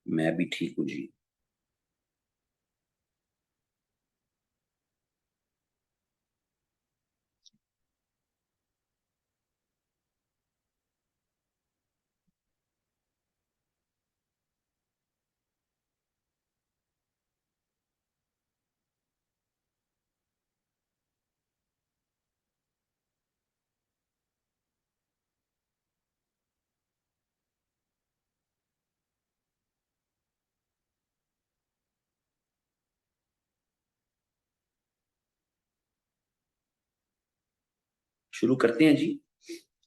मैं भी ठीक हूँ जी। शुरू करते हैं जी।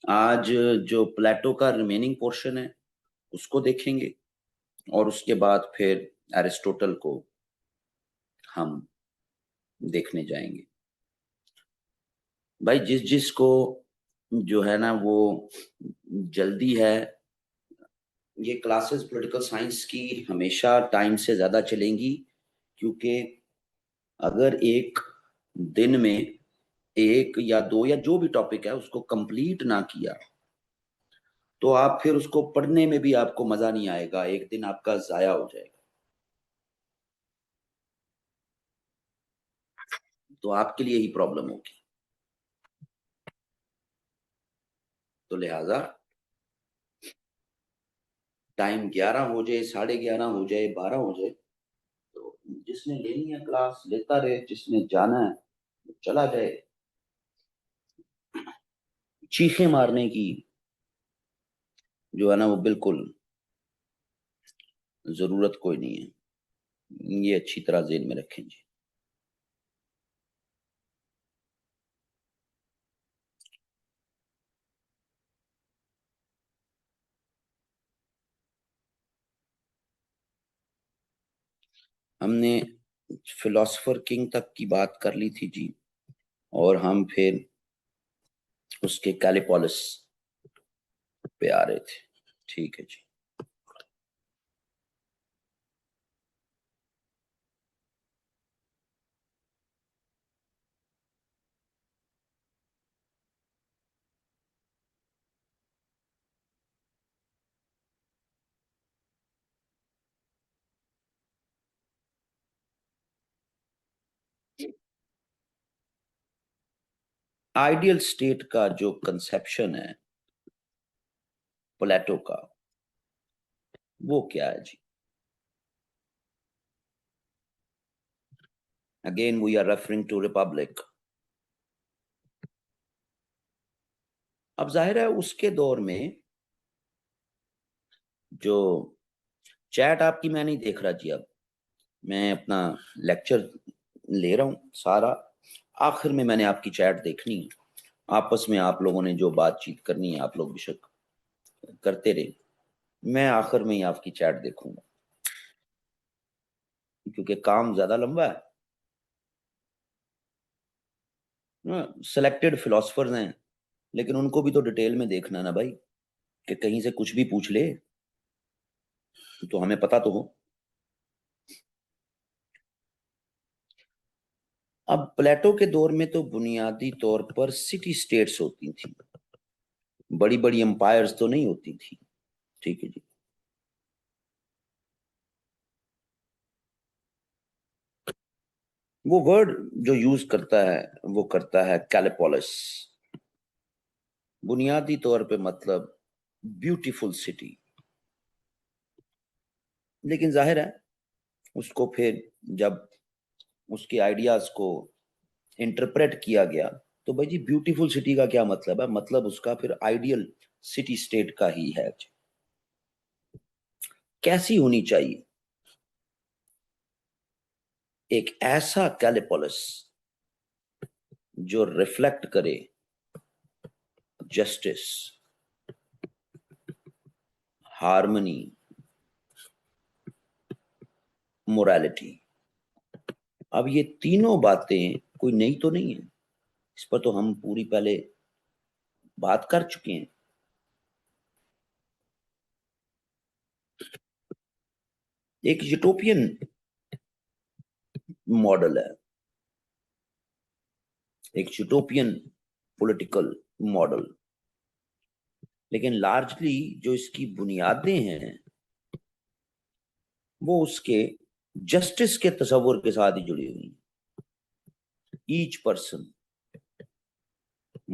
आज जो प्लेटो का रिमेनिंग पोर्शन है उसको देखेंगे और उसके बाद फिर एरिस्टोटल को हम देखने जाएंगे। भाई जिस जिस को जो है ना वो जल्दी है, ये क्लासेस पॉलिटिकल साइंस की हमेशा टाइम से ज्यादा चलेंगी, क्योंकि अगर एक दिन में एक या दो या जो भी टॉपिक है उसको कंप्लीट ना किया तो आप फिर उसको पढ़ने में भी आपको मजा नहीं आएगा, एक दिन आपका जाया हो जाएगा। तो आपके लिए ही प्रॉब्लम होगी। तो लिहाजा टाइम 11 हो जाए, 11:30 हो जाए, 12 हो जाए, तो जिसने लेनी है क्लास लेता रहे, जिसने जाना है वो चला जाए। चीखें मारने की जो है ना वो बिल्कुल जरूरत कोई नहीं है, ये अच्छी तरह जेहन में रखें जी। हमने फिलोसफर किंग तक की बात कर ली थी जी, और हम फिर उसके कैलिपोलिस पे आ रहे थे। ठीक है जी। आइडियल स्टेट का जो कंसेप्शन है प्लेटो का, वो क्या है जी? Again we are referring to Republic. अब जाहिर है उसके दौर में जो चैट आपकी मैं नहीं देख रहा जी। अब मैं अपना लेक्चर ले रहा हूं सारा, आखिर में मैंने आपकी चैट देखनी है। आपस में आप लोगों ने जो बातचीत करनी है आप लोग बेशक करते रहे, मैं आखिर में ही आपकी चैट देखूंगा, क्योंकि काम ज्यादा लंबा है। सिलेक्टेड फिलोसफर्स हैं, लेकिन उनको भी तो डिटेल में देखना है ना भाई, कि कहीं से कुछ भी पूछ ले तो हमें पता तो हो। अब प्लेटो के दौर में तो बुनियादी तौर पर सिटी स्टेट्स होती थी, बड़ी बड़ी एम्पायर्स तो नहीं होती थी। ठीक है जी। वो वर्ड जो यूज करता है वो करता है कैलिपोलिस, बुनियादी तौर पे मतलब ब्यूटीफुल सिटी। लेकिन जाहिर है उसको फिर जब उसके आइडियाज को इंटरप्रेट किया गया, तो भाई जी ब्यूटीफुल सिटी का क्या मतलब है? मतलब उसका फिर आइडियल सिटी स्टेट का ही है। कैसी होनी चाहिए? एक ऐसा कैलिपोलिस जो रिफ्लेक्ट करे जस्टिस, हार्मनी, मोरालिटी। अब ये तीनों बातें कोई नई तो नहीं है, इस पर तो हम पूरी पहले बात कर चुके हैं। एक यूटोपियन मॉडल है, एक यूटोपियन पॉलिटिकल मॉडल, लेकिन लार्जली जो इसकी बुनियादें हैं वो उसके जस्टिस के तस्वुर के साथ ही जुड़ी हुई है। Each person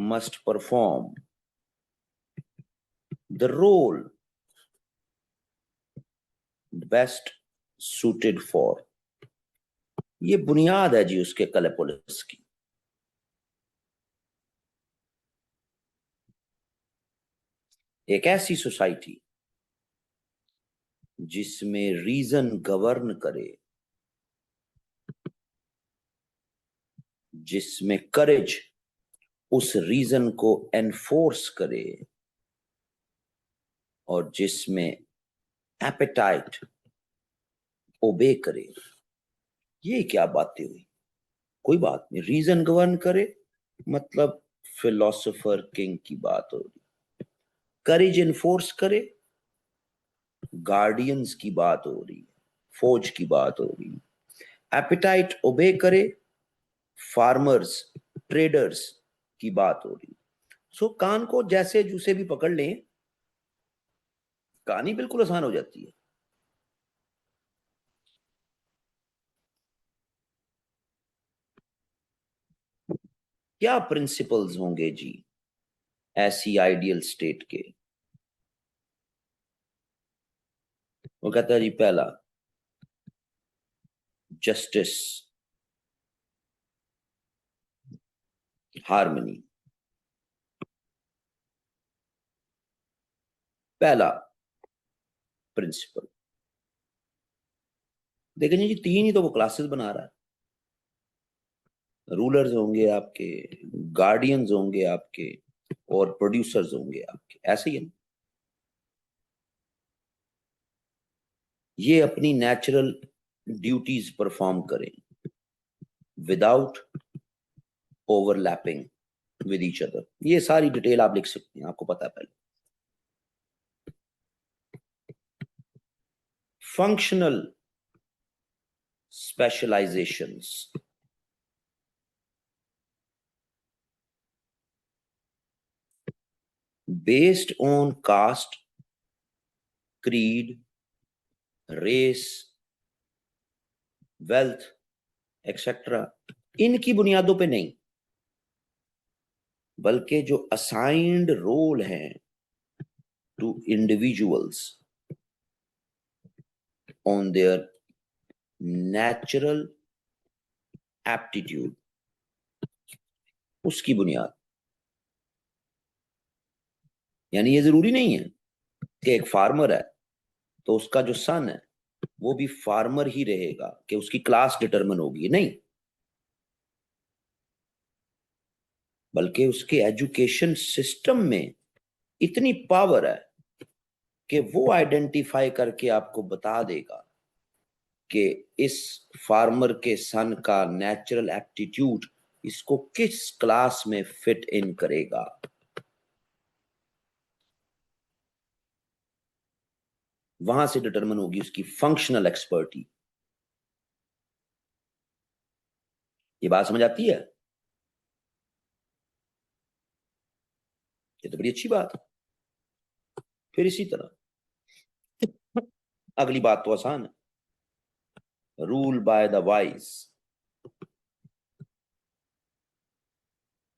must perform the role best suited for, ये बुनियाद है जी उसके कलेपोलिस की। एक ऐसी सोसाइटी जिसमें रीजन गवर्न करे, जिसमें करेज उस रीजन को एनफोर्स करे, और जिसमें एपेटाइट ओबे करे। ये क्या बातें हुई? कोई बात नहीं, रीजन गवर्न करे मतलब फिलोसोफर किंग की बात हो रही, करेज एनफोर्स करे गार्डियंस की बात हो रही है, फौज की बात हो रही है, एपेटाइट ओबे करे फार्मर्स ट्रेडर्स की बात हो रही है। सो कान को जैसे जूसे भी पकड़ लें, कहानी बिल्कुल आसान हो जाती है। क्या प्रिंसिपल्स होंगे जी ऐसी आइडियल स्टेट के? वो कहता है जी, पहला जस्टिस, हार्मनी। पहला प्रिंसिपल। देखें जी, तीन ही तो वो क्लासेस बना रहा है। रूलर्स होंगे आपके, गार्डियंस होंगे आपके, और प्रोड्यूसर्स होंगे आपके, ऐसे ही है ना? ये अपनी नेचुरल ड्यूटीज परफॉर्म करें without overlapping with each other. ये सारी डिटेल आप लिख सकते हैं, आपको पता है पहले। Functional specialisations, based on caste, creed, race, wealth etcetera, इनकी बुनियादों पे नहीं, बल्कि जो असाइंड रोल हैं to individuals on their natural aptitude, उसकी बुनियाद। यानी ये जरूरी नहीं है कि एक फार्मर है तो उसका जो सन है वो भी फार्मर ही रहेगा, कि उसकी क्लास डिटरमिन होगी, नहीं। बल्कि उसके एजुकेशन सिस्टम में इतनी पावर है कि वो आइडेंटिफाई करके आपको बता देगा कि इस फार्मर के सन का नेचुरल एप्टीट्यूड इसको किस क्लास में फिट इन करेगा। वहां से डिटरमिन होगी उसकी फंक्शनल एक्सपर्टी। ये बात समझ आती है? ये तो बड़ी अच्छी बात है। फिर इसी तरह अगली बात तो आसान है, रूल बाय द वाइज।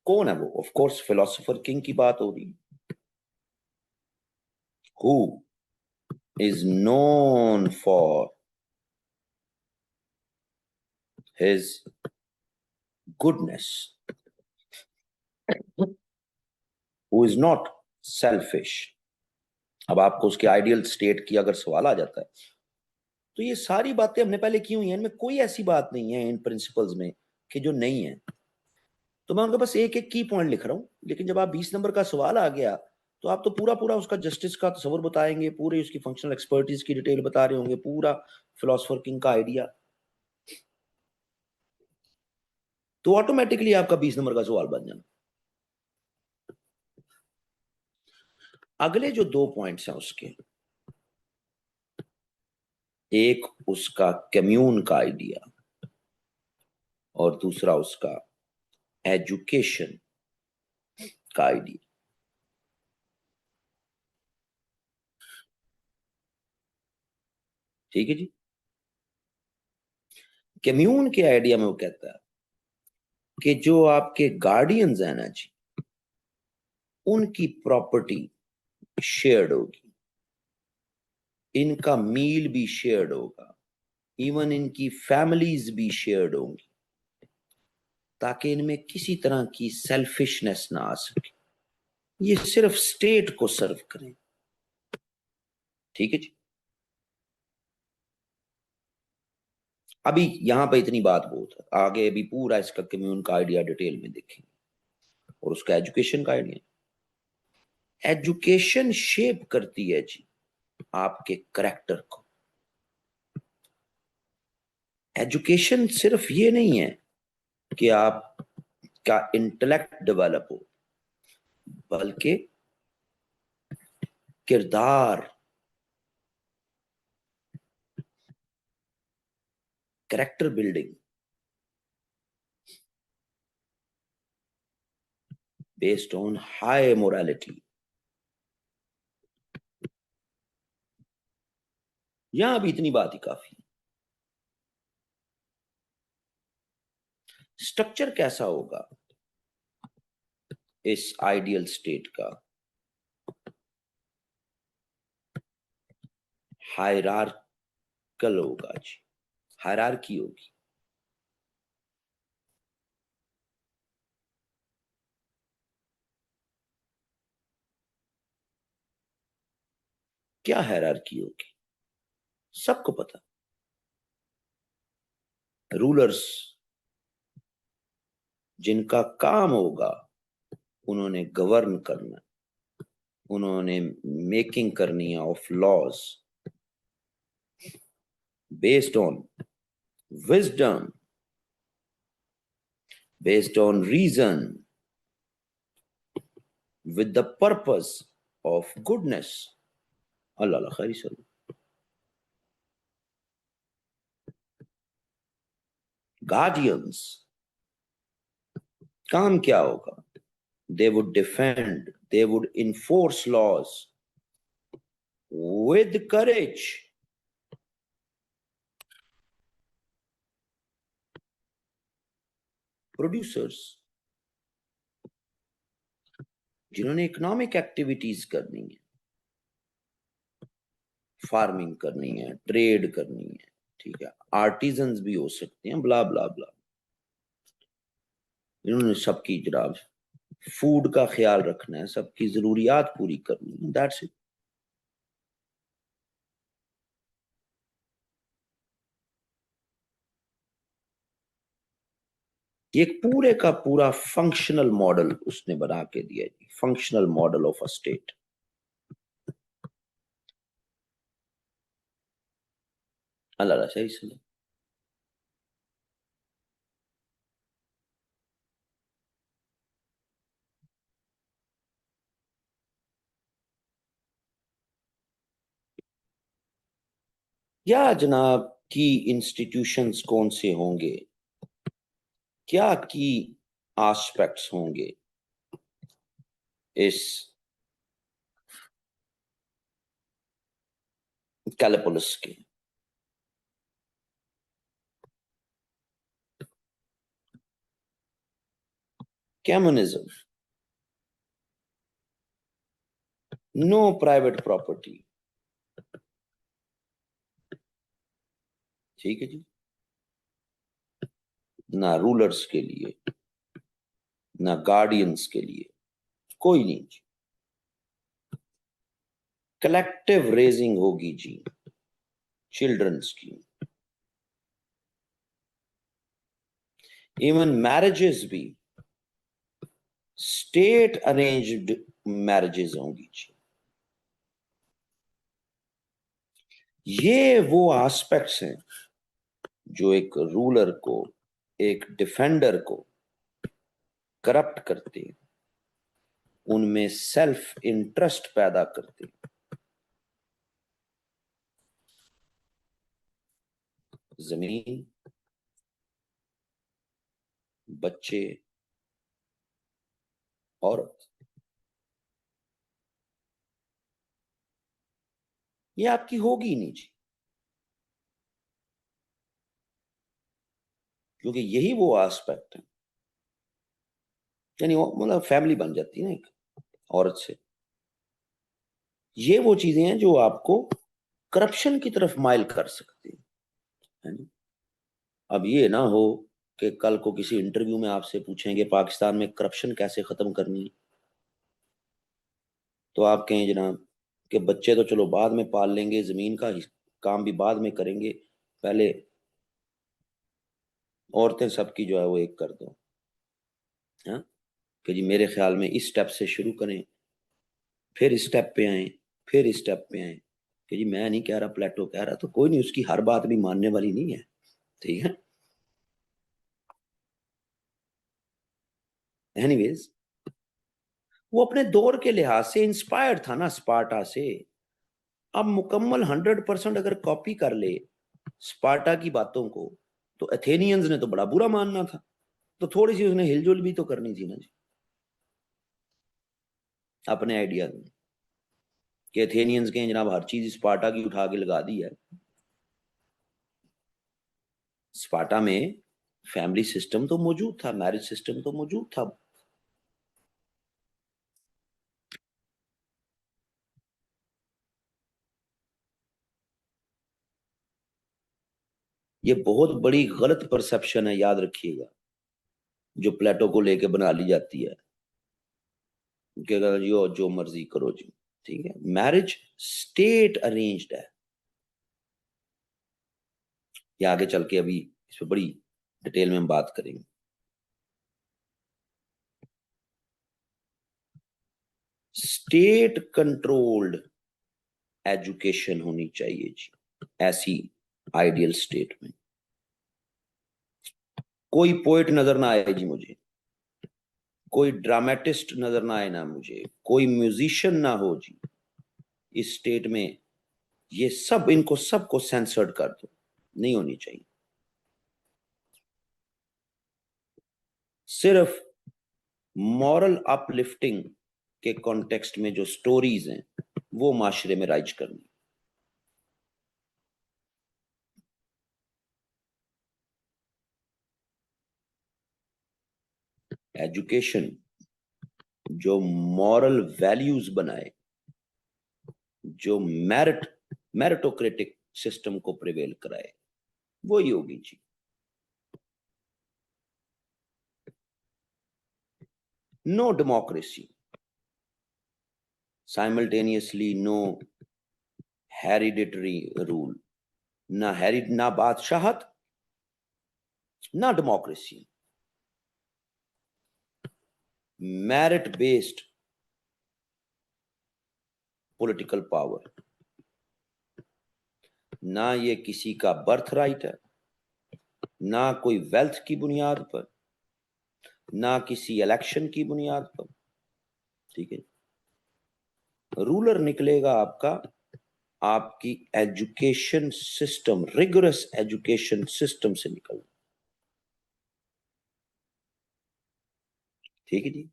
कौन है वो? ऑफ कोर्स फिलोसोफर किंग की बात हो रही, who is known for his goodness, who is not selfish. अब आपको उसके आइडियल स्टेट की अगर सवाल आ जाता है, तो ये सारी बातें हमने पहले की हुई हैं, इनमें कोई ऐसी बात नहीं है इन प्रिंसिपल्स में कि जो नहीं है। तो मैं उनका बस एक एक की पॉइंट लिख रहा हूं, लेकिन जब आप 20 नंबर का सवाल आ गया तो आप तो पूरा पूरा उसका जस्टिस का तस्वर बताएंगे, पूरे उसकी फंक्शनल एक्सपर्टीज की डिटेल बता रहे होंगे, पूरा फिलोसफर किंग का आइडिया, तो ऑटोमेटिकली आपका 20 नंबर का सवाल बन जाना। अगले जो दो पॉइंट्स हैं उसके, एक उसका कम्यून का आइडिया और दूसरा उसका एजुकेशन का आइडिया। ठीक है जी। कम्यून के आइडिया में वो कहता है कि जो आपके गार्डियंस हैं ना जी, उनकी प्रॉपर्टी शेयर्ड होगी, इनका मील भी शेयर्ड होगा, इवन इनकी फैमिलीज भी शेयर्ड होंगी, ताकि इनमें किसी तरह की सेल्फिशनेस ना आ सके, ये सिर्फ स्टेट को सर्व करें। ठीक है जी। अभी यहां पे इतनी बात बहुत है, आगे अभी पूरा इसका कम्यून का आइडिया डिटेल में देखेंगे, और उसका एजुकेशन का आइडिया। एजुकेशन शेप करती है जी आपके करेक्टर को। एजुकेशन सिर्फ ये नहीं है कि आपका इंटेलेक्ट डेवलप हो, बल्कि किरदार, character building based on high morality. यहां भी इतनी बात ही काफी। स्ट्रक्चर कैसा होगा इस आइडियल स्टेट का? हायरार्कल होगा जी, हायरार्की होगी। क्या हायरार्की होगी? सबको पता, रूलर्स जिनका काम होगा, उन्होंने गवर्न करना, उन्होंने मेकिंग करनी है of laws based on wisdom, based on reason, with the purpose of goodness। अल्लाह अल्लाह खैर चलो। गार्डियंस काम क्या होगा? they would defend, they would enforce laws with courage। Producers जिन्होंने इकोनॉमिक एक्टिविटीज करनी है, फार्मिंग करनी है, ट्रेड करनी है, ठीक है, आर्टिजन्स भी हो सकते हैं, ब्ला ब्ला ब्ला, इन्होंने सबकी जनाब फूड का ख्याल रखना है, सबकी जरूरियात पूरी करनी है, दैट्स इट। ये एक पूरे का पूरा फंक्शनल मॉडल उसने बना के दिया जी, functional model of a state. अल्लाह सही सुने। क्या जनाब की इंस्टीट्यूशंस कौन से होंगे, क्या की एस्पेक्ट्स होंगे इस कैलिपोलिस के? कम्युनिज्म, नो प्राइवेट प्रॉपर्टी, ठीक है जी, ना रूलर्स के लिए, ना गार्डियंस के लिए, कोई नहीं जी। कलेक्टिव रेजिंग होगी जी चिल्ड्रंस की, इवन मैरिजेस भी स्टेट अरेंज्ड मैरिजेस होंगी जी। ये वो एस्पेक्ट्स हैं जो एक रूलर को, एक डिफेंडर को करप्ट करते हैं, उनमें सेल्फ इंटरेस्ट पैदा करते हैं। जमीन, बच्चे, औरत, ये आपकी होगी नहीं जी। क्योंकि यही वो एस्पेक्ट है, यानी मतलब फैमिली बन जाती है ना एक औरत से। ये वो चीजें हैं जो आपको करप्शन की तरफ माइल कर सकती है ना। अब ये ना हो कि कल को किसी इंटरव्यू में आपसे पूछेंगे पाकिस्तान में करप्शन कैसे खत्म करनी है, तो आप कहें जनाब कि बच्चे तो चलो बाद में पाल लेंगे, जमीन का काम भी बाद में करेंगे, पहले औरतें सबकी जो है वो एक कर दो। हाँ, कि जी मेरे ख्याल में इस स्टेप से शुरू करें, फिर इस स्टेप पे आए, फिर इस स्टेप पे आए। कि जी मैं नहीं कह रहा, प्लेटो कह रहा, तो कोई नहीं, उसकी हर बात भी मानने वाली नहीं है, ठीक है। एनीवेज, वो अपने दौर के लिहाज से इंस्पायर्ड था ना स्पार्टा से। अब मुकम्मल 100% अगर कॉपी कर ले स्पार्टा की बातों को, तो एथेनियंस ने तो बड़ा बुरा मानना था। तो थोड़ी सी उसने हिलजुल भी तो करनी थी ना जी, अपने आइडियाज में। कि एथेनियंस के जनाब हर चीज स्पार्टा की उठा के लगा दी है। स्पार्टा में फैमिली सिस्टम तो मौजूद था, मैरिज सिस्टम तो मौजूद था। ये बहुत बड़ी गलत परसेप्शन है, याद रखिएगा, जो प्लेटो को लेके बना ली जाती है कि अगर जी जो मर्जी करो जी, ठीक है। मैरिज स्टेट अरेंज्ड है। ये आगे चल के अभी इस पर बड़ी डिटेल में हम बात करेंगे। स्टेट कंट्रोल्ड एजुकेशन होनी चाहिए जी, ऐसी आइडियल स्टेट में। कोई पोइट नजर ना आए जी मुझे, कोई ड्रामेटिस्ट नजर ना आए ना मुझे, कोई म्यूजिशियन ना हो जी इस स्टेट में। ये सब, इनको सबको सेंसर्ड कर दो, नहीं होनी चाहिए। सिर्फ मॉरल अपलिफ्टिंग के कॉन्टेक्स्ट में जो स्टोरीज हैं वो माशरे में राइज करनी। एजुकेशन जो मॉरल वैल्यूज बनाए, जो मेरिटोक्रेटिक सिस्टम को प्रिवेल कराए, वो ही होगी जी। No democracy, simultaneously no hereditary rule, ना बादशाहत, ना democracy. Merit based political power, ना ये किसी का बर्थ राइट है, ना कोई वेल्थ की बुनियाद पर, ना किसी इलेक्शन की बुनियाद पर, ठीक है। रूलर निकलेगा आपका, आपकी education system, rigorous education system से निकल, ठीक है जी।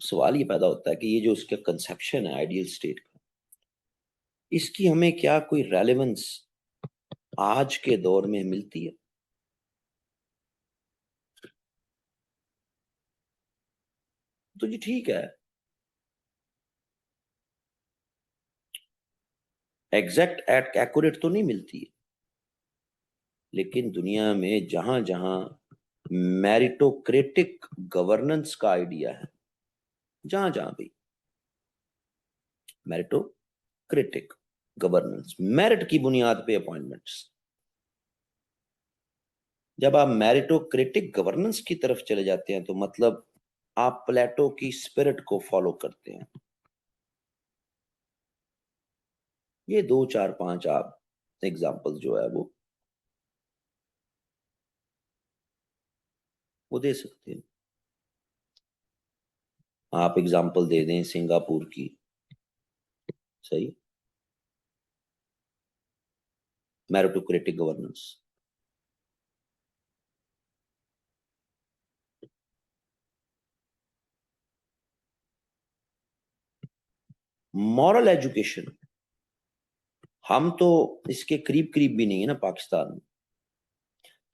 सवाल ये पैदा होता है कि ये जो इसका कंसेप्शन है आइडियल स्टेट का, इसकी हमें क्या कोई रेलेवेंस आज के दौर में मिलती है? तो जी ठीक है, एग्जैक्ट एक्यूरेट तो नहीं मिलती है, लेकिन दुनिया में जहां जहां मेरिटोक्रेटिक गवर्नेंस का आइडिया है, जहां जहां भी मेरिटोक्रेटिक गवर्नेंस, मेरिट की बुनियाद पे अपॉइंटमेंट्स, जब आप मेरिटोक्रेटिक गवर्नेंस की तरफ चले जाते हैं, तो मतलब आप प्लेटो की स्पिरिट को फॉलो करते हैं। ये दो चार पांच आप एग्जाम्पल जो है वो दे सकते हैं। आप एग्जाम्पल दे दें सिंगापुर की, सही, मेरिटोक्रेटिक गवर्नेंस। मॉरल एजुकेशन, हम तो इसके करीब करीब भी नहीं है ना पाकिस्तान में,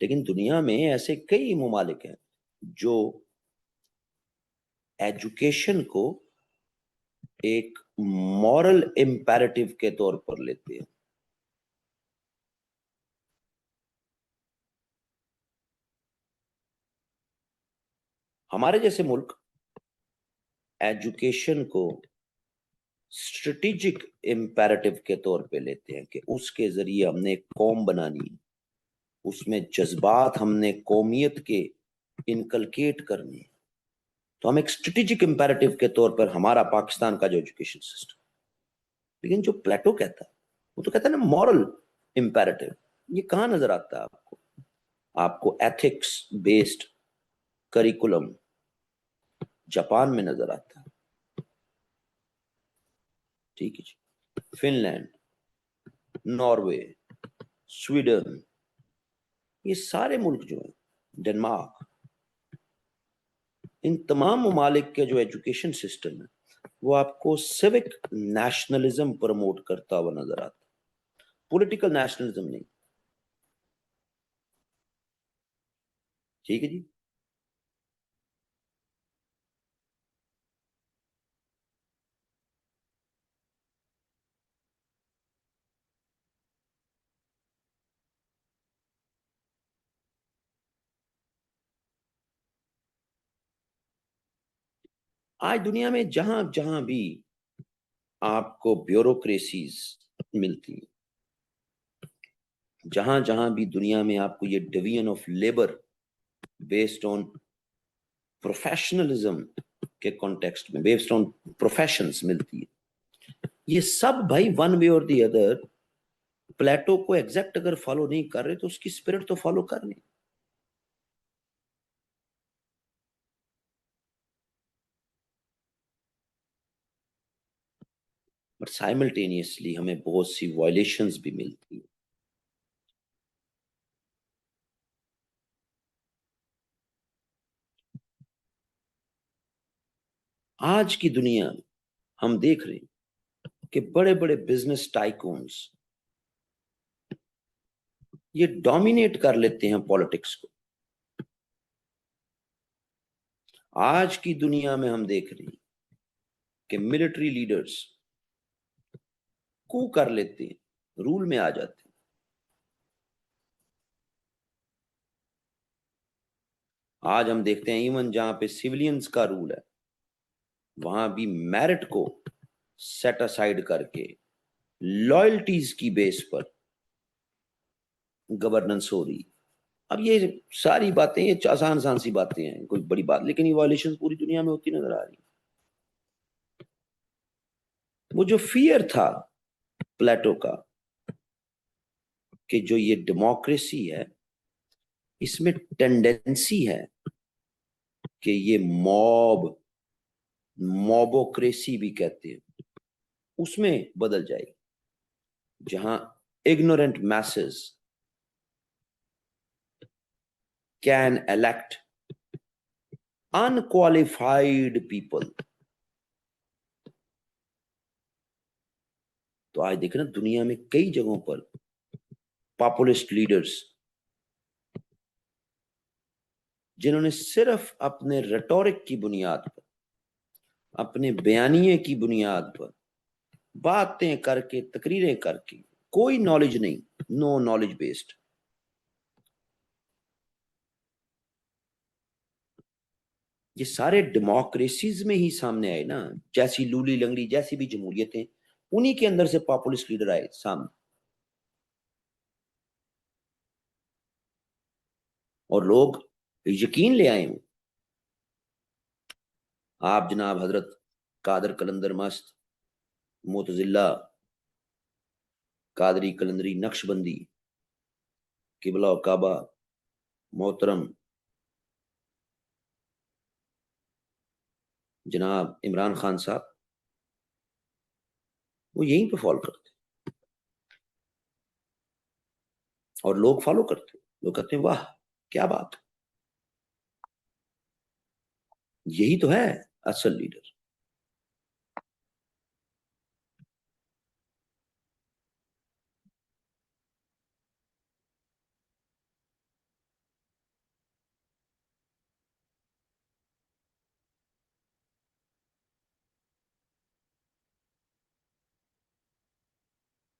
लेकिन दुनिया में ऐसे कई ममालिक हैं जो एजुकेशन को एक मॉरल इम्पेरेटिव के तौर पर लेते हैं। हमारे जैसे मुल्क एजुकेशन को स्ट्रेटेजिक इम्पेरेटिव के तौर पे लेते हैं कि उसके जरिए हमने एक कौम बनानी, उसमें जज्बात हमने कौमियत के इनकलकेट करने। तो हम एक स्ट्रेटेजिक इम्पेरेटिव के तौर पर हमारा पाकिस्तान का जो एजुकेशन सिस्टम, लेकिन जो प्लेटो कहता है वो तो कहता है ना मॉरल इम्पेरेटिव। ये कहाँ नजर आता है आपको? आपको एथिक्स बेस्ड करिकुलम जापान में नजर आता है, ठीक है जी। फिनलैंड, नॉर्वे, स्वीडन, ये सारे मुल्क जो हैं, डेनमार्क, इन तमाम ममालिक के जो एजुकेशन सिस्टम है वो आपको सिविक नेशनलिज्म प्रमोट करता हुआ नजर आता है, पॉलिटिकल नेशनलिज्म नहीं, ठीक है जी। आज दुनिया में जहां जहां भी आपको ब्यूरोक्रेसीज मिलती है, जहां जहां भी दुनिया में आपको ये division of labour based on professionalism के कॉन्टेक्स्ट में, बेस्ड ऑन प्रोफेशंस मिलती है, ये सब भाई वन वे और दी अदर प्लेटो को एग्जैक्ट अगर फॉलो नहीं कर रहे तो उसकी स्पिरिट तो फॉलो करनी। बट साइमल्टेनियसली हमें बहुत सी वायलेशंस भी मिलती है। आज की दुनिया में हम देख रहे हैं कि बड़े बड़े बिजनेस टाइकून्स ये डोमिनेट कर लेते हैं पॉलिटिक्स को। आज की दुनिया में हम देख रहे हैं कि मिलिट्री लीडर्स कू कर लेते हैं, रूल में आ जाते हैं। आज हम देखते हैं इवन जहां पे सिविलियंस का रूल है वहां भी मेरिट को सेट असाइड करके लॉयल्टीज की बेस पर गवर्नेंस हो रही। अब ये सारी बातें, ये आसान आसान सी बातें हैं, कोई बड़ी बात, लेकिन ये वायलेशन पूरी दुनिया में होती नजर आ रही। वो जो फियर था प्लेटो का कि जो ये डेमोक्रेसी है इसमें टेंडेंसी है कि ये मॉबोक्रेसी भी कहते हैं, उसमें बदल जाएगी, जहां ignorant masses can elect unqualified people. तो आज देखें ना दुनिया में कई जगहों पर पॉपुलिस्ट लीडर्स जिन्होंने सिर्फ अपने रेटोरिक की बुनियाद पर, अपने बयानिए की बुनियाद पर बातें करके, तकरीरें करके, कोई नॉलेज नहीं, नो नॉलेज बेस्ड, ये सारे डेमोक्रेसीज में ही सामने आए ना। जैसी लूली लंगड़ी जैसी भी जमहूरियतें, उन्हीं के अंदर से पॉपुलिस्ट लीडर आए सामने, और लोग यकीन ले आए हूं। आप जनाब हजरत कादर कलंदर मस्त, मुतजिल्ला, कादरी कलंदरी नक्शबंदी, किबला काबा, मोहतरम जनाब इमरान खान साहब, वो यहीं पे फॉलो करते और लोग फॉलो करते, लोग कहते हैं वाह क्या बात, यही तो है असल लीडर।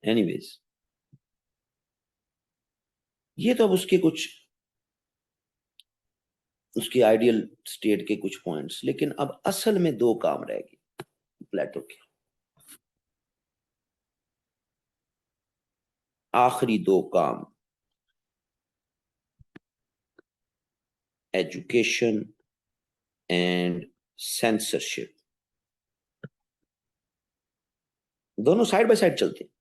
एनीवेज, ये तो अब उसके कुछ, उसकी आइडियल स्टेट के कुछ पॉइंट्स, लेकिन अब असल में दो काम रह गए प्लेटो के, आखिरी दो काम, एजुकेशन एंड सेंसरशिप। दोनों साइड बाय साइड चलते हैं।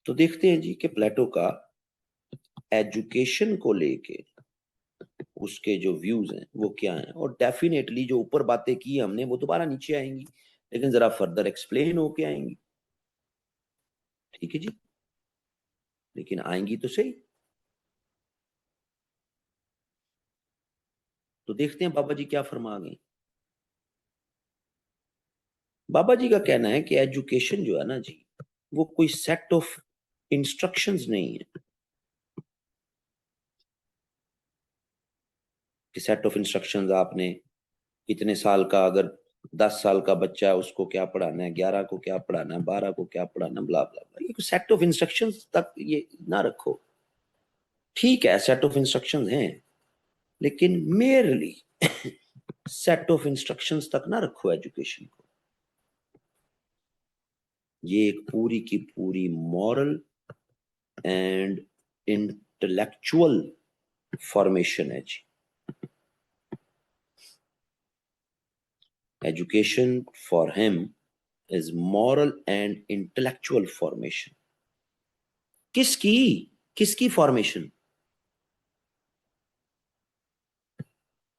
तो देखते हैं जी कि प्लेटो का एजुकेशन को लेके उसके जो व्यूज हैं वो क्या हैं, और डेफिनेटली जो ऊपर बातें की हमने वो दोबारा नीचे आएंगी, लेकिन जरा फर्दर एक्सप्लेन होके आएंगी। ठीक है जी, लेकिन आएंगी तो सही। तो देखते हैं बाबा जी क्या फरमा गए। बाबा जी का कहना है कि एजुकेशन जो है ना जी, वो कोई सेट ऑफ इंस्ट्रक्शंस नहीं है कि सेट ऑफ इंस्ट्रक्शंस आपने इतने साल का, अगर 10 साल का बच्चा है उसको क्या पढ़ाना है, 11 को क्या पढ़ाना है, 12 को क्या पढ़ाना है, ब्ला ब्ला ब्ला, ये सेट ऑफ इंस्ट्रक्शंस तक ये ना रखो। ठीक है, सेट ऑफ इंस्ट्रक्शंस हैं, लेकिन मेयरली सेट ऑफ इंस्ट्रक्शंस तक ना रखो एजुकेशन को। ये एक पूरी की पूरी मॉरल एंड इंटेलेक्चुअल फॉर्मेशन है जी। Education for him is moral and intellectual formation. किसकी? किसकी formation?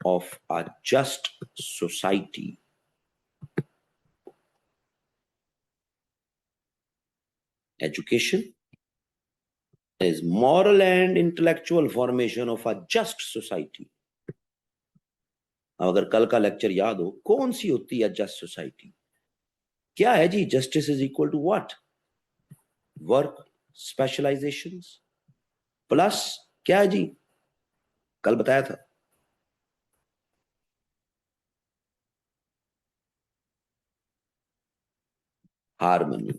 Of a just society. Education is moral and intellectual formation of a just society। अगर कल का लेक्चर याद हो, कौन सी होती है जस्ट सोसाइटी? क्या है जी? Justice is equal to what? Work specialisations plus क्या है जी? कल बताया था, हार्मनी।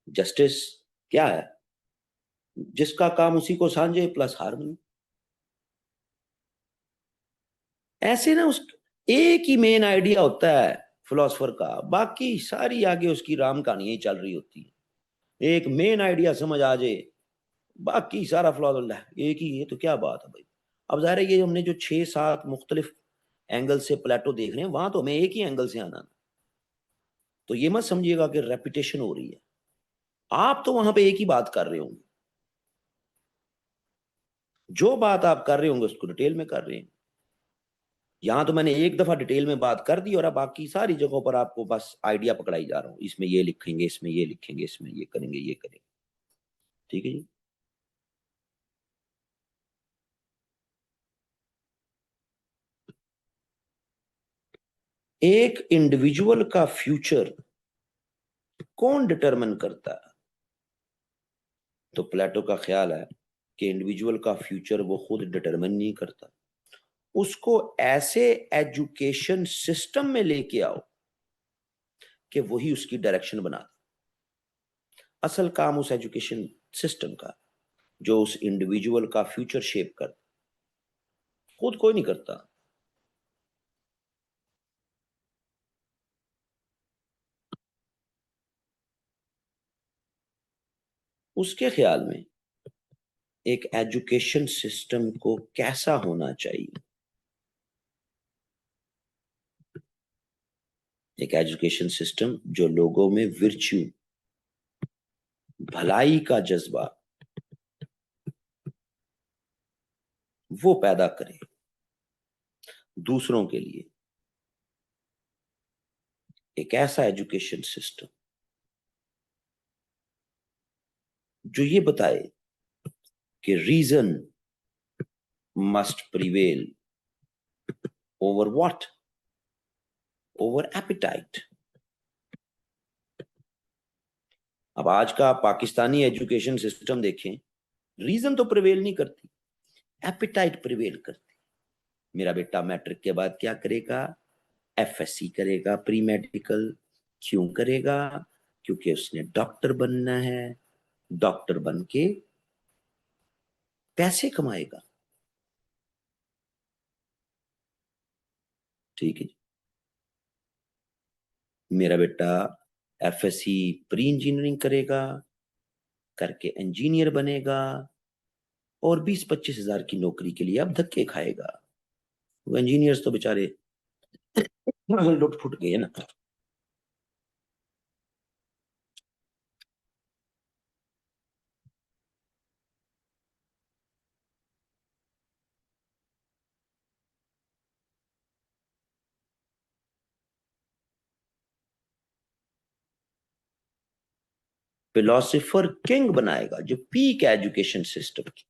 जस्टिस क्या है? जिसका काम उसी को सांझे प्लस हार्मनी। ऐसे ना उस एक ही मेन आइडिया होता है फिलोसफर का, बाकी सारी आगे उसकी राम कहानी ही चल रही होती है। एक मेन आइडिया समझ आ जाए, बाकी सारा फिलोसफर एक ही है, तो क्या बात है भाई। अब जाहिर है ये हमने जो 6-7 मुख्तलिफ एंगल से प्लेटो देख रहे हैं, वहां तो हमें एक ही एंगल से आना, तो ये मत समझिएगा कि रेपिटेशन हो रही है। आप तो वहां पे एक ही बात कर रहे होंगे, जो बात आप कर रहे होंगे उसको डिटेल में कर रहे हैं। यहां तो मैंने एक दफा डिटेल में बात कर दी, और अब बाकी सारी जगहों पर आपको बस आइडिया पकड़ाई जा रहा हूं, इसमें ये लिखेंगे, इसमें ये लिखेंगे, इसमें ये करेंगे, ये करेंगे। ठीक है जी। एक इंडिविजुअल का फ्यूचर कौन डिटरमिन करता है? तो प्लेटो का ख्याल है कि इंडिविजुअल का फ्यूचर वो खुद डिटरमिन नहीं करता, उसको ऐसे एजुकेशन सिस्टम में लेके आओ कि वही उसकी डायरेक्शन बना दे। असल काम उस एजुकेशन सिस्टम का जो उस इंडिविजुअल का फ्यूचर शेप कर, खुद कोई नहीं करता। उसके ख्याल में एक एजुकेशन सिस्टम को कैसा होना चाहिए? एक एजुकेशन सिस्टम जो लोगों में विर्च्यू, भलाई का जज्बा वो पैदा करे दूसरों के लिए। एक ऐसा एजुकेशन सिस्टम जो ये बताए कि reason must prevail over what? Over appetite. अब आज का पाकिस्तानी एजुकेशन सिस्टम देखें, रीजन तो प्रिवेल नहीं करती, एपिटाइट प्रिवेल करती। मेरा बेटा मैट्रिक के बाद क्या करेगा? एफएससी करेगा, प्री मेडिकल। क्यों करेगा? क्योंकि उसने डॉक्टर बनना है। डॉक्टर बन के पैसे कमाएगा। ठीक है। मेरा बेटा एफएससी प्री इंजीनियरिंग करेगा, करके इंजीनियर बनेगा, और 20-25 हजार की नौकरी के लिए अब धक्के खाएगा। वो इंजीनियर्स तो बेचारे लुट फुट गए ना। फिलोसोफर किंग बनाएगा, जो पीक एजुकेशन सिस्टम की।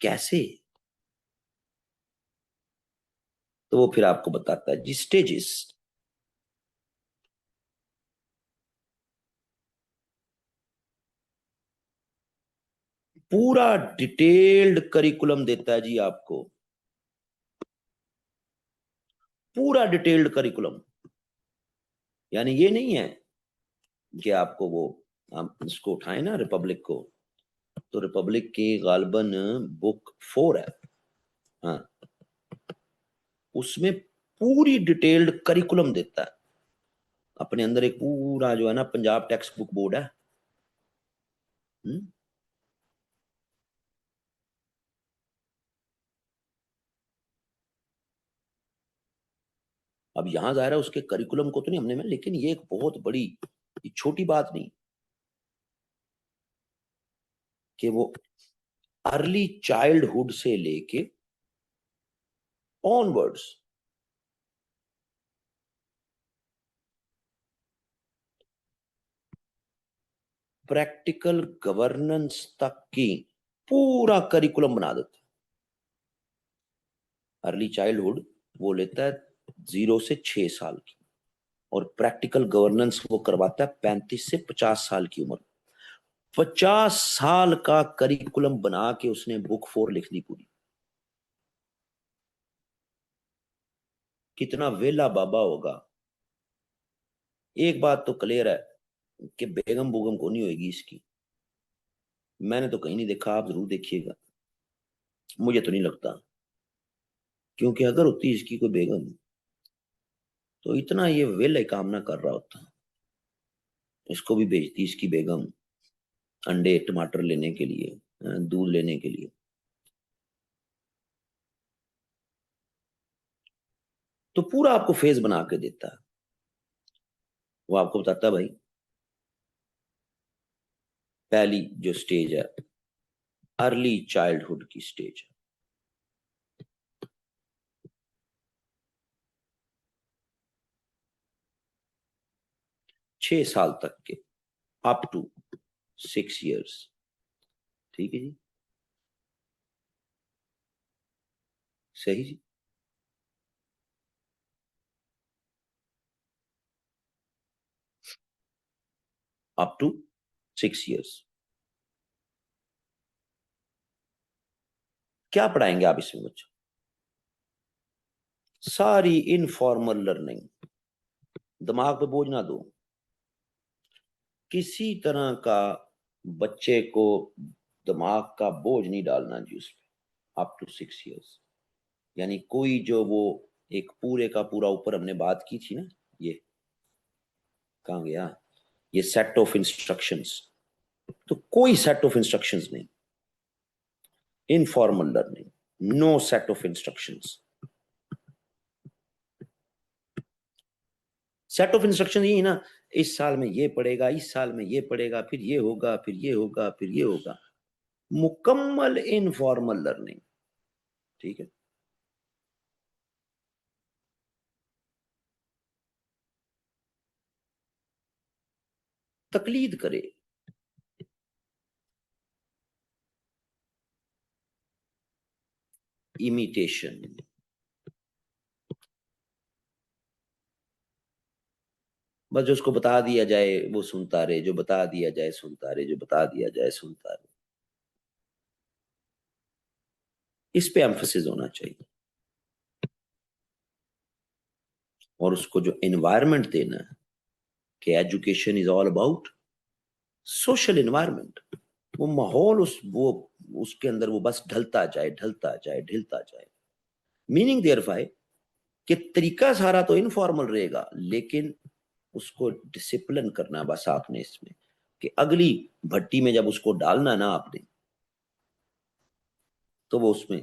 कैसे? तो वो फिर आपको बताता है जी, स्टेजेस। पूरा डिटेल्ड करिकुलम देता है जी आपको, पूरा डिटेल्ड करिकुलम। यानी ये नहीं है कि आपको वो, हम इसको उठाए ना रिपब्लिक को, तो रिपब्लिक की गालबन बुक 4 है। हाँ, उसमें पूरी डिटेल्ड करिकुलम देता है। अपने अंदर एक पूरा जो है ना, पंजाब टेक्स्ट बुक बोर्ड है। हम्म। अब यहां जा रहा है उसके करिकुलम को तो नहीं हमने में, लेकिन ये एक बहुत बड़ी, ये छोटी बात नहीं, कि वो अर्ली चाइल्डहुड से लेके ऑनवर्ड्स प्रैक्टिकल गवर्नेंस तक की पूरा करिकुलम बना देते हैं। अर्ली चाइल्डहुड वो लेता है 0 से 6 साल की, और प्रैक्टिकल गवर्नेंस वो करवाता है 35 से 50 साल की उम्र। 50 साल का करिकुलम बना के उसने बुक 4 लिख दी पूरी। कितना वेला बाबा होगा। एक बात तो क्लियर है कि बेगम बुगम को नहीं होगी इसकी। मैंने तो कहीं नहीं देखा, आप जरूर देखिएगा। मुझे तो नहीं लगता, क्योंकि अगर होती इसकी कोई बेगम, तो इतना ये वेला काम ना कर रहा होता। इसको भी भेजती इसकी बेगम अंडे टमाटर लेने के लिए, दूध लेने के लिए। तो पूरा आपको फेज बना के देता है। वो आपको बताता है भाई, पहली जो स्टेज है, अर्ली चाइल्डहुड की स्टेज, 6 साल तक के, अप टू 6 इयर्स। ठीक है जी। सही जी। Up to 6 years. क्या पढ़ाएंगे आप इसमें बच्चों? सारी इनफॉर्मल लर्निंग। दिमाग पे बोझ ना दो किसी तरह का, बच्चे को दिमाग का बोझ नहीं डालना जी उस पे। अप टू 6 इयर्स, यानी कोई जो वो एक पूरे का पूरा ऊपर हमने बात की थी ना, ये कहाँ गया, ये सेट ऑफ इंस्ट्रक्शंस, तो कोई सेट ऑफ इंस्ट्रक्शंस नहीं। Informal learning, no set of instructions. Set of instruction यही ना, इस साल में ये पढ़ेगा, इस साल में ये पढ़ेगा, फिर ये होगा, फिर ये होगा, फिर ये होगा। मुकम्मल इनफॉर्मल लर्निंग। ठीक है। तकलीद करे। इमिटेशन। बस जो उसको बता दिया जाए वो सुनता रहे, जो बता दिया जाए सुनता रहे, जो बता दिया जाए सुनता रहे। इस पे एम्फोसिस होना चाहिए। और उसको जो एनवायरनमेंट देना है कि education is all about social environment, वो माहौल वो उसके अंदर वो बस ढलता जाए ढलता जाए ढलता जाए। मीनिंग देयर फाइ कि तरीका सारा तो इनफॉर्मल रहेगा, लेकिन उसको डिसिप्लिन करना बस आपने इसमें, कि अगली भट्टी में जब उसको डालना ना आपने, तो वो उसमें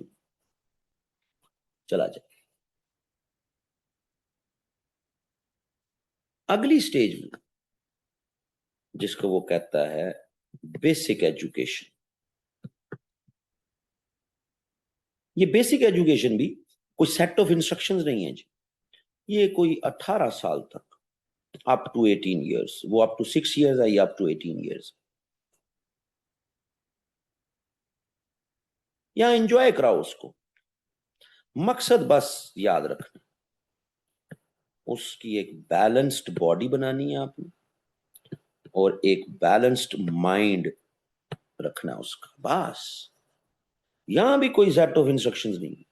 चला जाए। अगली स्टेज में जिसको वो कहता है बेसिक एजुकेशन, ये बेसिक एजुकेशन भी कोई सेट ऑफ इंस्ट्रक्शंस नहीं है जी। ये कोई 18 साल तक, अप टू 18 ईयर्स, वो अप टू 6 ईयर्स है या अप टू 18 ईयर्स, या एंजॉय कराओ उसको। मकसद बस याद रखना, उसकी एक बैलेंस्ड बॉडी बनानी है आपने, और एक बैलेंस्ड माइंड रखना है उसका, बस। यहां भी कोई सेट ऑफ इंस्ट्रक्शंस नहीं,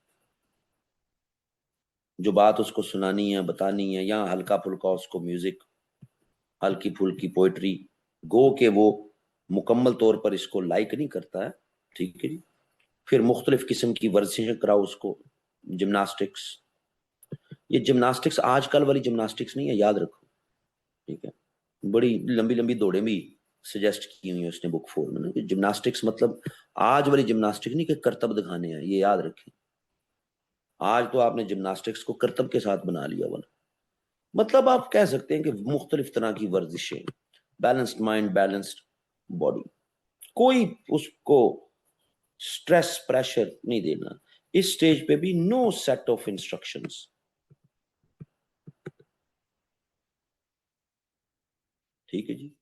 जो बात उसको सुनानी है बतानी है। यहाँ हल्का फुल्का उसको म्यूजिक, हल्की फुल्की पोइट्री, गो के वो मुकम्मल तौर पर इसको लाइक नहीं करता है, ठीक है जी। फिर मुख्तलिफ किस्म की वर्जिशें कराओ उसको, जिम्नास्टिक्स। ये जिम्नास्टिक्स आजकल वाली जिम्नास्टिक्स नहीं है, याद रखो, ठीक है। बड़ी लंबी लंबी दौड़ें भी सजेस्ट की हुई है उसने बुक 4 में ना, जिम्नास्टिक्स मतलब आज वाली जिम्नास्टिक नहीं कि करतब दिखाने हैं, ये याद रखें। आज तो आपने जिम्नास्टिक्स को करतब के साथ बना लिया वाला, मतलब आप कह सकते हैं कि मुख्तलिफ तरह की वर्जिशें, बैलेंस्ड माइंड, बैलेंस्ड बॉडी, कोई उसको स्ट्रेस प्रेशर नहीं देना। इस स्टेज पे भी नो सेट ऑफ इंस्ट्रक्शंस, ठीक है जी।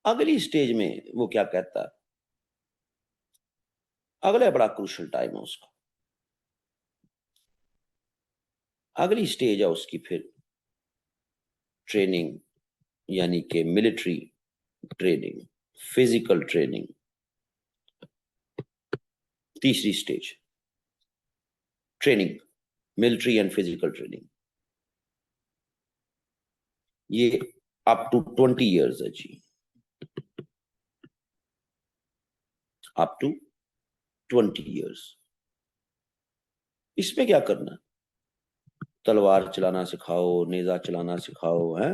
अगली स्टेज में वो क्या कहता है, अगला बड़ा क्रूशल टाइम है उसका। अगली स्टेज है उसकी फिर ट्रेनिंग, यानी कि मिलिट्री ट्रेनिंग, फिजिकल ट्रेनिंग। तीसरी stage training, military and physical training, ये अप टू 20 ईयर्स है जी, अप टू 20 ईयर्स। इसमें क्या करना, तलवार चलाना सिखाओ, नेजा चलाना सिखाओ, है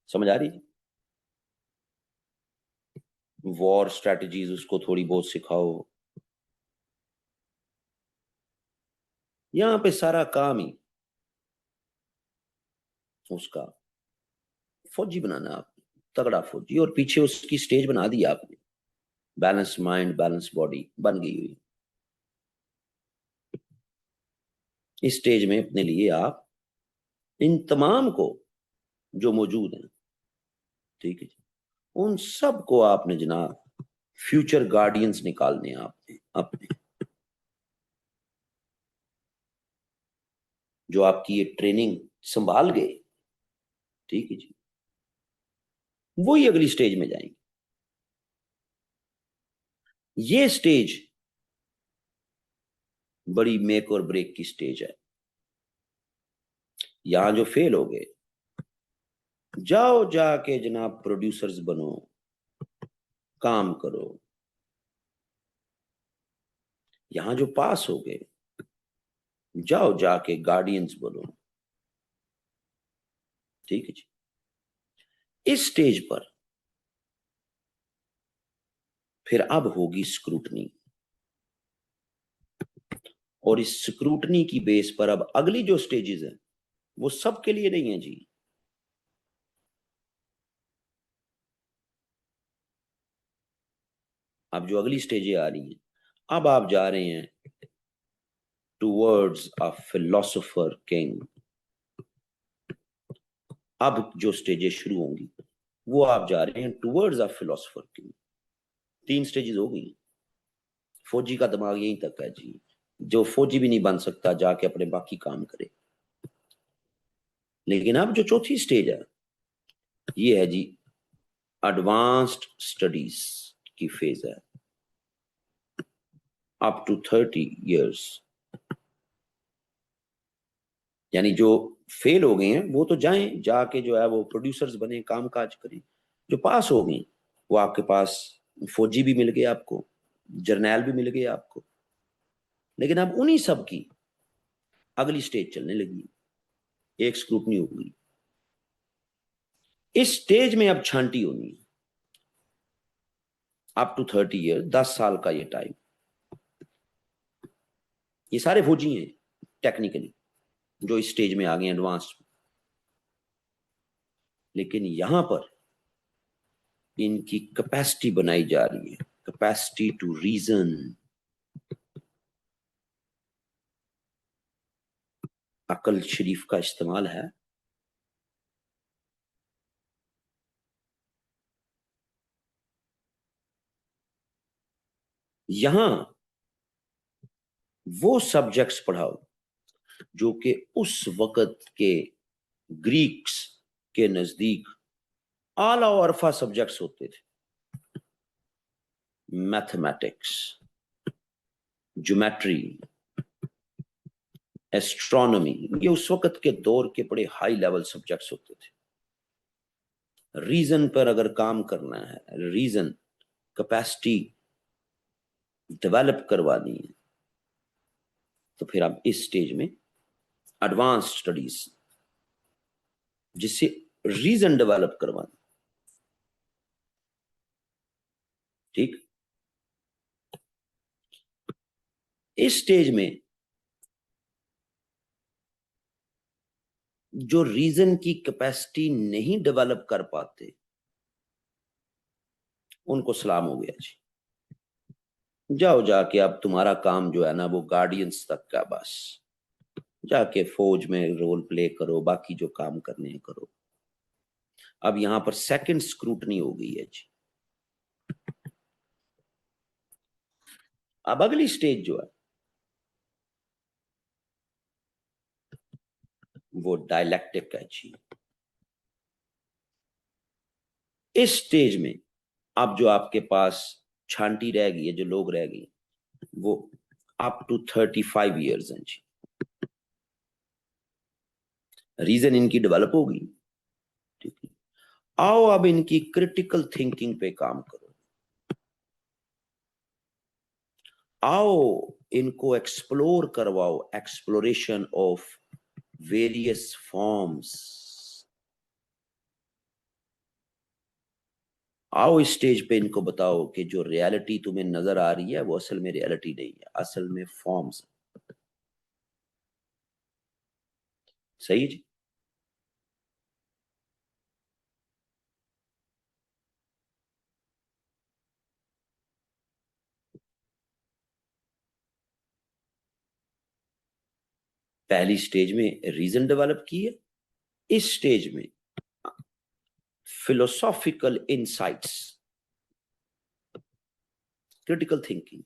समझ आ रही, वॉर स्ट्रेटजीज उसको थोड़ी बहुत सिखाओ। यहां पे सारा काम ही उसका फौजी बनाना आपने, तगड़ा फौजी, और पीछे उसकी स्टेज बना दी आपने, बैलेंस माइंड बैलेंस बॉडी बन गई हुई। इस स्टेज में अपने लिए आप इन तमाम को जो मौजूद हैं, ठीक है जी, उन सब को आपने जनाब फ्यूचर गार्डियंस निकालने हैं आपने अपने, जो आपकी ये ट्रेनिंग संभाल गए, ठीक है जी, वही अगली स्टेज में जाएंगे। ये स्टेज बड़ी मेक और ब्रेक की स्टेज है। यहां जो फेल हो गए, जाओ जाके जनाब प्रोड्यूसर्स बनो, काम करो। यहां जो पास हो गए, जाओ जाके गार्डियंस बनो, ठीक है जी। इस स्टेज पर फिर अब होगी स्क्रूटनी, और इस स्क्रूटनी की बेस पर अब अगली जो स्टेजेस है वो सबके लिए नहीं है जी। अब जो अगली स्टेजें आ रही हैं, अब आप जा रहे हैं टूवर्ड्स अ फिलोसोफर किंग। अब जो स्टेजेस शुरू होंगी, वो आप जा रहे हैं towards a philosopher king. 3 stages हो गई, फौजी का दिमाग यहीं तक है जी, जो फौजी भी नहीं बन सकता, जाके अपने बाकी काम करे। लेकिन अब जो चौथी स्टेज है, ये है जी एडवांस्ड स्टडीज की फेज है, अप टू 30 years। यानी जो फेल हो गए हैं वो तो जाएं, जाके जो है वो प्रोड्यूसर्स बने, काम काज करें। जो पास हो गए वो आपके पास फौजी भी मिल गए आपको, जर्नैल भी मिल गए आपको। लेकिन अब उन्हीं सब की अगली स्टेज चलने लगी, एक स्क्रूटनी होगी। इस स्टेज में अब छांटी होनी है, अप टू 30 year, 10 साल का ये टाइम। ये सारे फौजी हैं टेक्निकली जो इस स्टेज में आ गए एडवांस। लेकिन यहां पर इनकी कैपेसिटी बनाई जा रही है, कैपेसिटी टू रीजन, अकल शरीफ का इस्तेमाल है। यहां वो सब्जेक्ट्स पढ़ाओ जो कि उस वक्त के ग्रीक्स के नजदीक आला और अरफा सब्जेक्ट्स होते थे। मैथमेटिक्स, ज्योमेट्री, एस्ट्रोनॉमी, ये उस वक्त के दौर के बड़े हाई लेवल सब्जेक्ट्स होते थे। रीजन पर अगर काम करना है, रीजन कैपेसिटी डेवलप करवानी है, तो फिर आप इस स्टेज में एडवांस स्टडीज जिससे रीजन डेवलप करवाना। ठीक, इस स्टेज में जो रीजन की कैपेसिटी नहीं डेवलप कर पाते उनको सलाम हो गया जी, जाओ जाके अब तुम्हारा काम जो है ना वो गार्डियंस तक का, बस जाके फौज में रोल प्ले करो, बाकी जो काम करने हैं करो। अब यहां पर सेकंड स्क्रूटनी हो गई है जी। अब अगली स्टेज जो है वो डायलैक्टिक है जी। इस स्टेज में अब जो आपके पास छांटी रह गई है, जो लोग रह गए, वो अप टू 35 years हैं जी। रीजन इनकी डेवलप होगी। ठीक है, आओ अब इनकी क्रिटिकल थिंकिंग पे काम करो। आओ इनको एक्सप्लोर करवाओ, एक्सप्लोरेशन ऑफ वेरियस फॉर्म्स। आओ इस स्टेज पे इनको बताओ कि जो रियलिटी तुम्हें नजर आ रही है वो असल में रियलिटी नहीं है, असल में फॉर्म्स। सही जी। पहली स्टेज में रीजन डेवलप की है, इस स्टेज में फिलोसॉफिकल इंसाइट्स, क्रिटिकल थिंकिंग,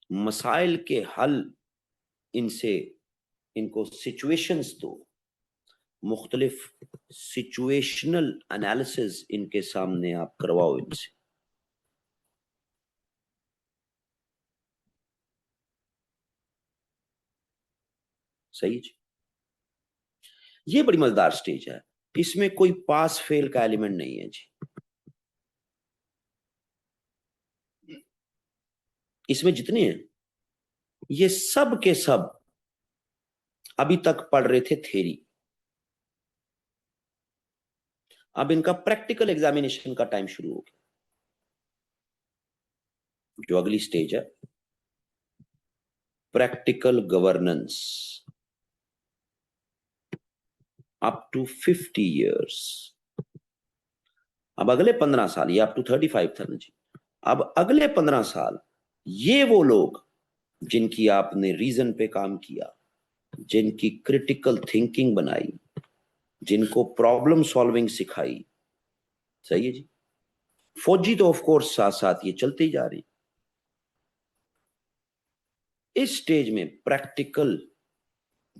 मसाइल के हल, इनसे इनको सिचुएशंस दो, मुख्तलिफ सिचुएशनल एनालिसिस इनके सामने आप करवाओ इनसे। सही जी। ये बड़ी मजेदार स्टेज है, इसमें कोई पास फेल का एलिमेंट नहीं है जी। इसमें जितने हैं ये सब के सब अभी तक पढ़ रहे थे थ्योरी, अब इनका प्रैक्टिकल एग्जामिनेशन का टाइम शुरू हो गया। जो अगली स्टेज है practical governance, up to 50 years। अब अगले 15 साल, ये अप टू 35 था ना जी, अब अगले 15 साल ये वो लोग जिनकी आपने रीजन पे काम किया, जिनकी क्रिटिकल थिंकिंग बनाई, जिनको प्रॉब्लम सॉल्विंग सिखाई। सही है जी। फौजी तो ऑफ कोर्स साथ साथ ये चलते ही जा रही। इस स्टेज में प्रैक्टिकल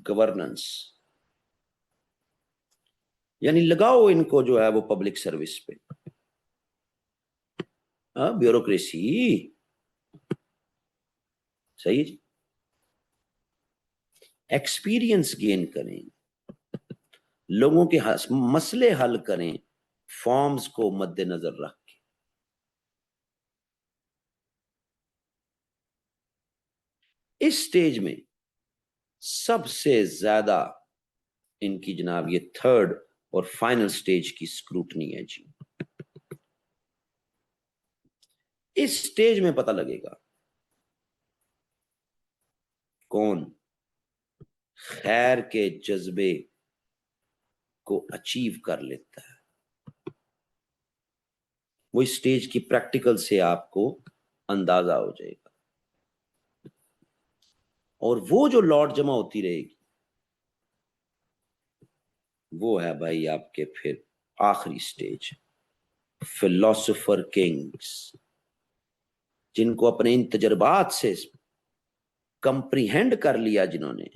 गवर्नेंस, यानी लगाओ इनको जो है वो पब्लिक सर्विस पे। ब्यूरोक्रेसी सही है जी। एक्सपीरियंस गेन करें, लोगों के मसले हल करें, फॉर्म्स को मद्देनजर रख के। इस स्टेज में सबसे ज्यादा इनकी जनाब ये थर्ड और फाइनल स्टेज की स्क्रूटनी है जी। इस स्टेज में पता लगेगा कौन खैर के जज्बे को अचीव कर लेता है। वो इस स्टेज की प्रैक्टिकल से आपको अंदाजा हो जाएगा। और वो जो लॉट जमा होती रहेगी वो है भाई आपके फिर आखिरी स्टेज, फिलोसोफर किंग्स, जिनको अपने इन तजर्बात से कंप्रीहेंड कर लिया, जिन्होंने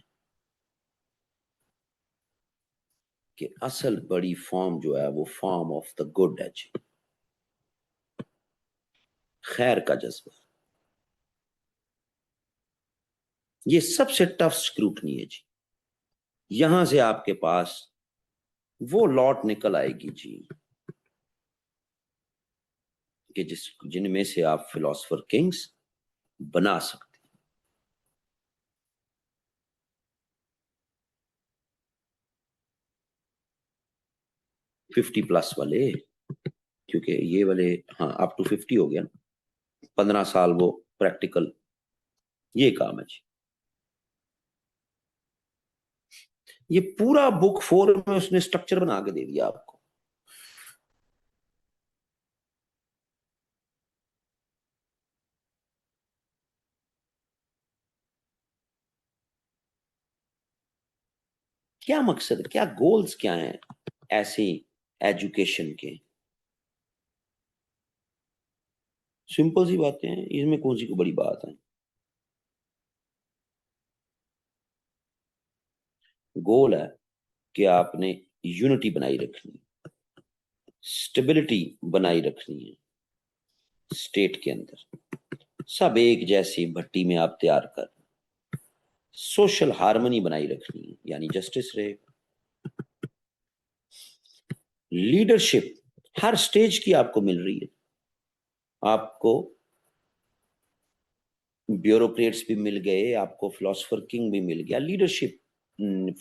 कि असल बड़ी फॉर्म जो है वो फॉर्म ऑफ द गुड है जी, खैर का जज्बा। ये सबसे टफ स्क्रूटनी है जी। यहां से आपके पास वो लॉट निकल आएगी जी कि जिनमें से आप फिलोसोफर किंग्स बना सकते। 50+ वाले, क्योंकि ये वाले हाँ अप टू 50 हो गया ना, 15 साल वो प्रैक्टिकल ये काम है जी। ये पूरा बुक 4 में उसने स्ट्रक्चर बना के दे दिया आपको। क्या मकसद, क्या गोल्स क्या हैं ऐसे एजुकेशन के? सिंपल सी बातें हैं, इसमें कौन सी को बड़ी बात है। गोल है कि आपने यूनिटी बनाई रखनी, स्टेबिलिटी बनाई रखनी है स्टेट के अंदर, सब एक जैसी भट्टी में आप तैयार कर, सोशल हार्मनी बनाई रखनी है यानी जस्टिस रहे। लीडरशिप हर स्टेज की आपको मिल रही है, आपको ब्यूरोक्रेट्स भी मिल गए, आपको फिलोसोफर किंग भी मिल गया, लीडरशिप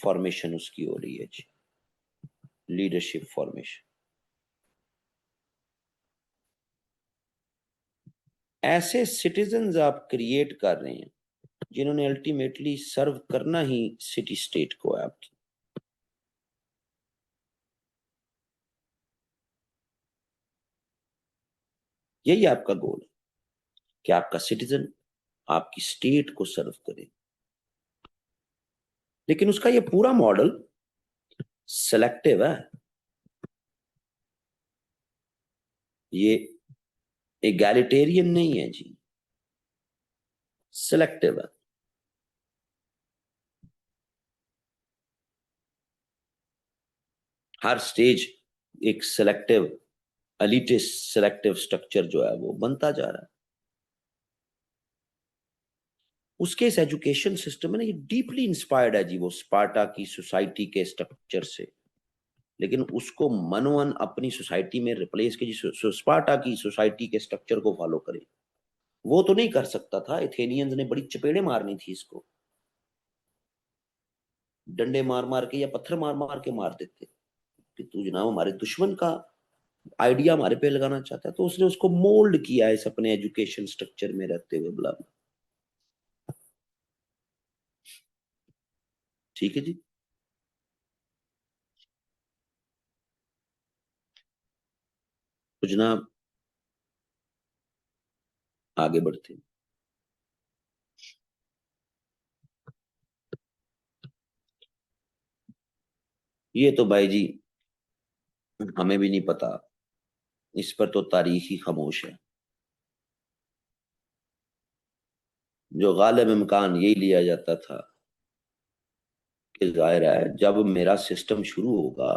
फॉर्मेशन उसकी हो रही है जी, लीडरशिप फॉर्मेशन। ऐसे सिटीजन्स आप क्रिएट कर रहे हैं जिन्होंने अल्टीमेटली सर्व करना ही सिटी स्टेट को है आपकी। यही आपका गोल है कि आपका सिटीजन आपकी स्टेट को सर्व करे। लेकिन उसका ये पूरा मॉडल सेलेक्टिव है, ये एगैलिटेरियन नहीं है जी, सिलेक्टिव है। हर स्टेज एक सिलेक्टिव एलिटिस्ट सिलेक्टिव स्ट्रक्चर जो है वो बनता जा रहा है। उसके इस एजुकेशन सिस्टम में ना ये डीपली इंस्पायर्ड है जी वो स्पार्टा की सोसाइटी के स्ट्रक्चर से। लेकिन उसको मनोवन अपनी सोसाइटी में रिप्लेस की, स्पार्टा की सोसाइटी के स्ट्रक्चर को फॉलो करे, वो तो नहीं कर सकता था। एथेनियंस ने बड़ी चपेड़े मारनी थी इसको, डंडे मार मार के या पत्थर मार मार के मार देते कि तू जनाब हमारे दुश्मन का आइडिया हमारे पे लगाना चाहता है। तो उसने उसको मोल्ड किया इस अपने एजुकेशन स्ट्रक्चर में रहते हुए बुला। ठीक है जी। तो जनाब आगे बढ़ते हैं। ये तो भाई जी हमें भी नहीं पता इस पर तो तारीख ही खामोश है। जो गालिब इम्कान यही लिया जाता था कि जाहिर है जब मेरा सिस्टम शुरू होगा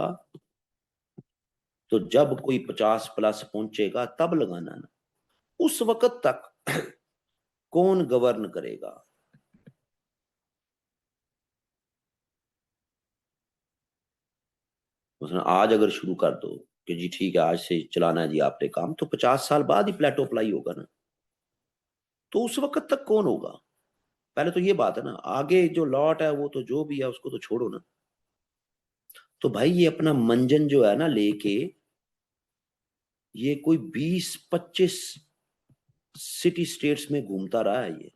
तो जब कोई 50+ पहुंचेगा तब लगाना ना, उस वक्त तक कौन गवर्न करेगा। उसने आज अगर शुरू कर दो कि जी ठीक है आज से चलाना है जी आपने काम, तो 50 साल बाद ही प्लेटो अप्लाई होगा ना, तो उस वक्त तक कौन होगा। पहले तो ये बात है ना, आगे जो लॉट है वो तो जो भी है उसको तो छोड़ो ना। तो भाई ये अपना मंजन जो है ना लेके, ये कोई 20-25 सिटी स्टेट्स में घूमता रहा है ये,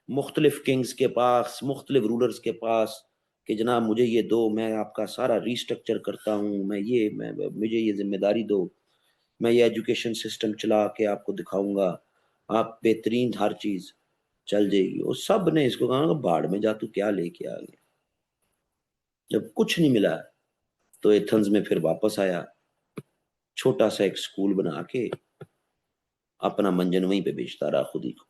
मुख्तलिफ किंग्स के पास, मुख्तलिफ रूलर्स के पास, कि जनाब मुझे ये दो, मैं आपका सारा रिस्ट्रक्चर करता हूँ, मैं मुझे ये जिम्मेदारी दो, मैं ये एजुकेशन सिस्टम चला के आपको दिखाऊंगा, आप बेहतरीन हर चीज चल जाएगी। वो सब ने इसको कहा भाड़ में जा, तू क्या लेके आ गया। जब कुछ नहीं मिला तो एथेंस में फिर वापस आया, छोटा सा एक स्कूल बना के अपना मंजन वहीं पे बेचता रहा खुद ही को।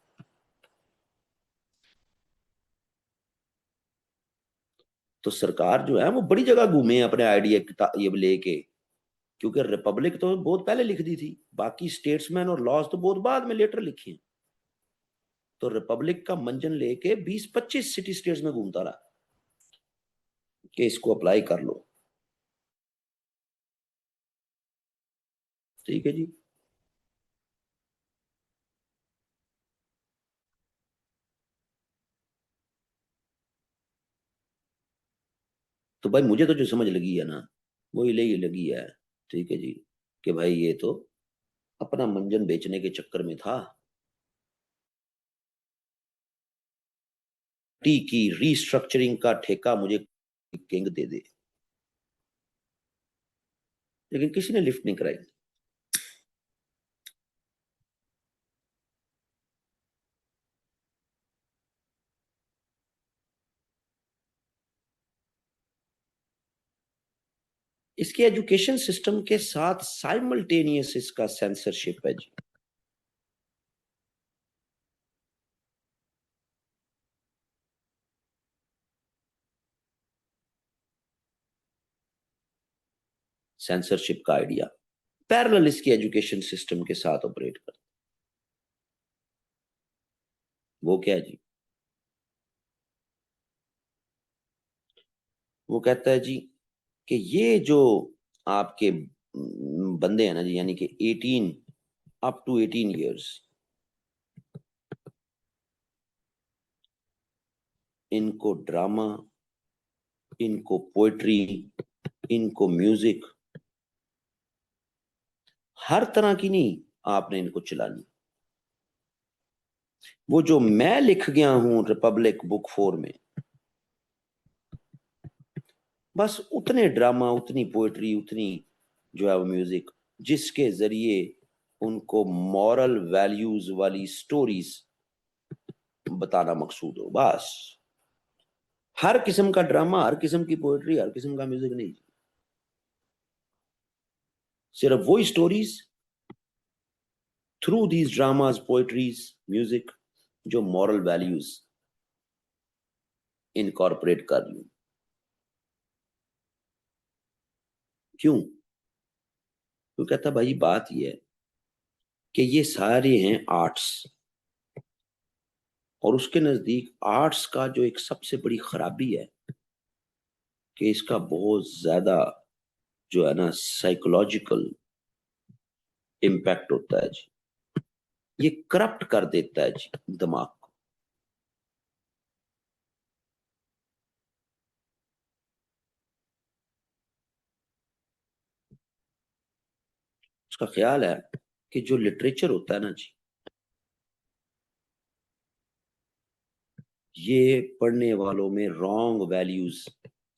तो सरकार जो है वो बड़ी जगह घूमे अपने आइडिया ये लेके, क्योंकि रिपब्लिक तो बहुत पहले लिख दी थी, बाकी स्टेट्समैन और लॉज तो बहुत बाद में लेटर लिखे हैं। तो रिपब्लिक का मंजन लेके 20-25 सिटी स्टेट्स में घूमता रहा कि इसको अप्लाई कर लो। ठीक है जी। तो भाई मुझे तो जो समझ लगी है ना, वो ये लगी है, ठीक है जी, कि भाई ये तो अपना मंजन बेचने के चक्कर में था, टी की रीस्ट्रक्चरिंग का ठेका मुझे किंग दे दे। लेकिन किसी ने लिफ्ट नहीं कराई। इसके एजुकेशन सिस्टम के साथ साइमल्टेनियस इसका सेंसरशिप है जी। सेंसरशिप का आइडिया पैरेलल इसके एजुकेशन सिस्टम के साथ ऑपरेट करता। वो क्या है जी, वो कहता है जी कि ये जो आपके बंदे हैं ना जी, यानी कि 18 अप टू 18 ईयर्स, इनको ड्रामा, इनको पोएट्री, इनको म्यूजिक, हर तरह की नहीं आपने इनको चलानी। वो जो मैं लिख गया हूं रिपब्लिक बुक 4 में, बस उतने ड्रामा, उतनी पोएट्री, उतनी जो है वो म्यूजिक, जिसके जरिए उनको मॉरल वैल्यूज वाली स्टोरीज बताना मकसूद हो, बस। हर किस्म का ड्रामा, हर किस्म की पोएट्री, हर किस्म का म्यूजिक नहीं, सिर्फ वही stories through these dramas, poetries, music, जो मॉरल वैल्यूज इनकॉर्पोरेट कर लूं। क्यों? तो कहता भाई बात यह है कि ये सारे हैं आर्ट्स, और उसके नजदीक आर्ट्स का जो एक सबसे बड़ी खराबी है कि इसका बहुत ज्यादा जो है ना साइकोलॉजिकल इम्पैक्ट होता है जी। ये करप्ट कर देता है जी दिमाग को। उसका ख्याल है कि जो लिटरेचर होता है ना जी, ये पढ़ने वालों में wrong values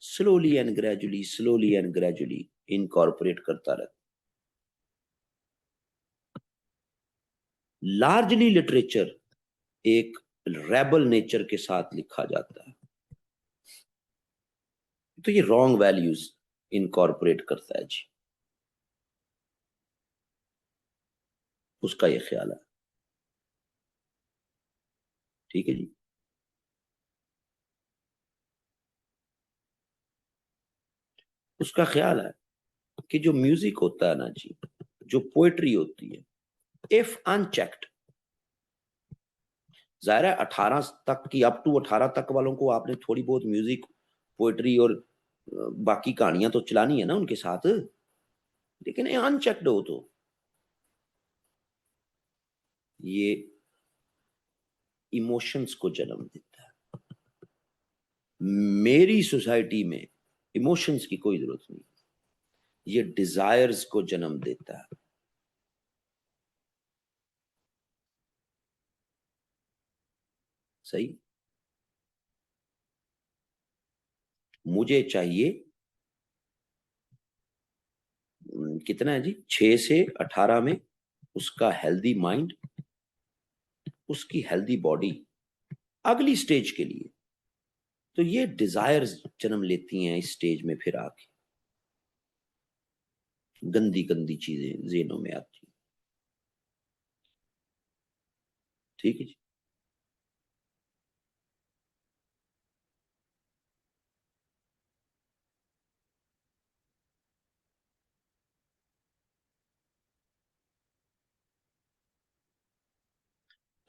slowly and gradually incorporate करता रहता। लार्जली लिटरेचर एक रेबल नेचर के साथ लिखा जाता है, तो ये रॉन्ग वैल्यूज इनकॉर्पोरेट करता है जी। उसका ये ख्याल है। ठीक है जी। उसका ख्याल है कि जो म्यूजिक होता है ना जी, जो पोएट्री होती है, इफ अनचेक्ड, जाहिर है 18 तक की, अप टू 18 तक वालों को आपने थोड़ी बहुत म्यूजिक, पोएट्री और बाकी कहानियां तो चलानी है ना उनके साथ, लेकिन ये अनचेक्ड हो तो ये इमोशंस को जन्म देता है। मेरी सोसाइटी में इमोशंस की कोई जरूरत नहीं, ये डिजायर्स को जन्म देता है। सही। मुझे चाहिए कितना है जी, 6 से 18 में उसका हेल्दी माइंड, उसकी हेल्दी बॉडी अगली स्टेज के लिए। तो ये डिजायर्स जन्म लेती हैं इस स्टेज में, फिर आके गंदी गंदी चीजें जेनों में आती। ठीक है जी।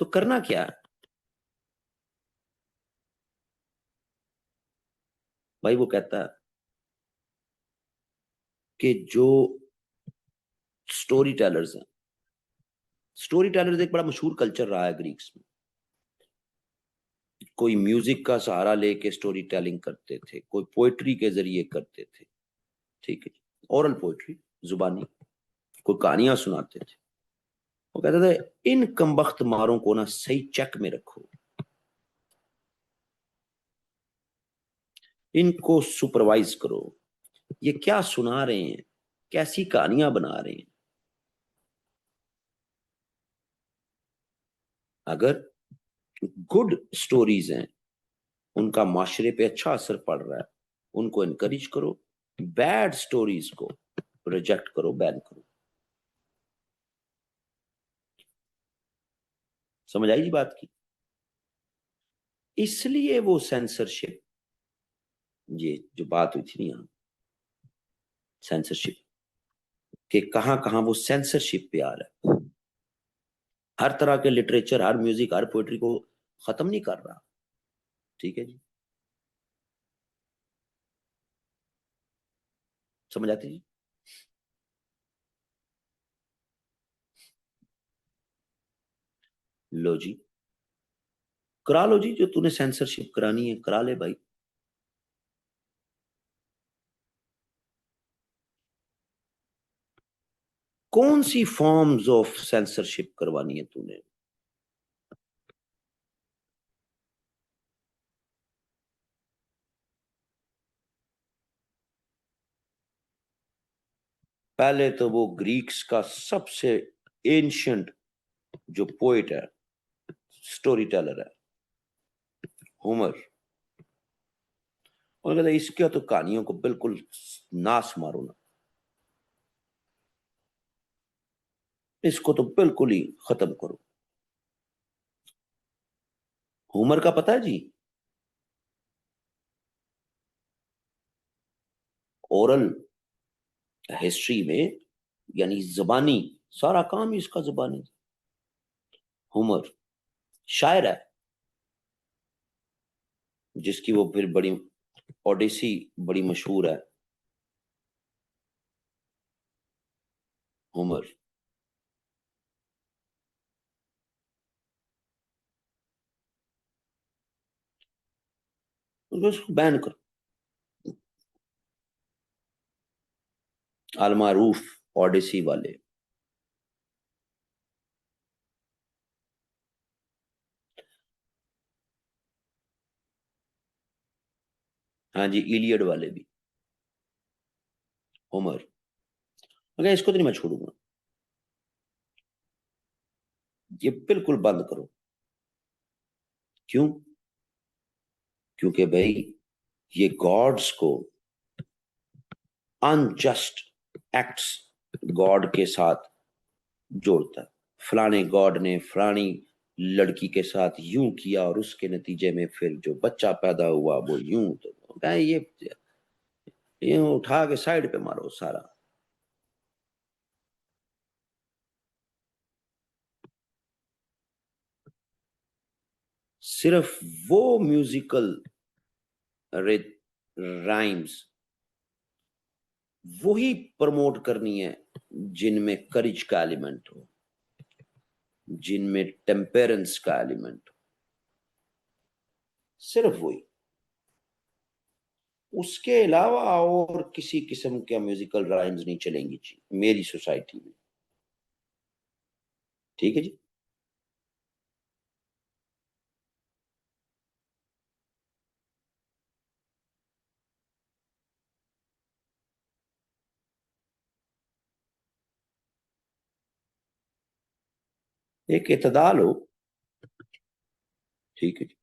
तो करना क्या है भाई, वो कहता है कि जो स्टोरी टेलर्स हैं, स्टोरी टेलर्स एक बड़ा मशहूर कल्चर रहा है ग्रीक्स में। कोई म्यूजिक का सहारा लेके स्टोरी टेलिंग करते थे, कोई पोएट्री के जरिए करते थे। ठीक है, ओरल पोएट्री, जुबानी, कोई कहानियां सुनाते थे। वो कहते थे इन कमबख्त मारों को ना सही चेक में रखो, इनको सुपरवाइज करो, ये क्या सुना रहे हैं, कैसी कहानियां बना रहे हैं। अगर गुड स्टोरीज हैं, उनका माशरे पे अच्छा असर पड़ रहा है, उनको इनकरेज करो। बैड स्टोरीज को रिजेक्ट करो, बैन करो। समझ आई जी बात की। इसलिए वो सेंसरशिप, ये जो बात हुई थी ना सेंसरशिप, कि कहां कहां वो सेंसरशिप पे आ रहा है। हर तरह के लिटरेचर, हर म्यूजिक, हर पोएट्री को खत्म नहीं कर रहा। ठीक है जी। समझ आती जी। लो जी, करा लो जी, जो तूने सेंसरशिप करानी है करा ले भाई। कौन सी फॉर्म्स ऑफ सेंसरशिप करवानी है तूने? पहले तो वो ग्रीक्स का सबसे एंशियंट जो पोइट है, स्टोरी टेलर है, होमर। और कहते इसके तो कहानियों को बिल्कुल नाश मारो ना, इसको तो बिल्कुल ही खत्म करो। होमर का पता है जी, ओरल हिस्ट्री में, यानी जबानी, सारा काम ही इसका जबानी। होमर शायर है, जिसकी वो फिर बड़ी ओडिसी बड़ी मशहूर है। होमर। उसको बैन करो। अलमारूफ ओडिसी वाले। हाँ जी, इलियड वाले भी। होमर। मगर इसको तो नहीं मैं छोड़ूंगा, ये बिल्कुल बंद करो। क्यों? क्योंकि भाई ये गॉड्स को अनजस्ट एक्ट्स गॉड के साथ जोड़ता है। फलाने गॉड ने फलानी लड़की के साथ यूं किया और उसके नतीजे में फिर जो बच्चा पैदा हुआ वो यूं, तो क्या ये उठा के साइड पे मारो सारा। सिर्फ वो म्यूजिकल राइम्स वही प्रमोट करनी है जिनमें करेज का एलिमेंट हो, जिनमें टेम्पेरेंस का एलिमेंट हो, सिर्फ वही। उसके अलावा और किसी किस्म के म्यूजिकल राइम्स नहीं चलेंगी जी मेरी सोसाइटी में। ठीक है जी। एक इतदाल हो। ठीक है जी।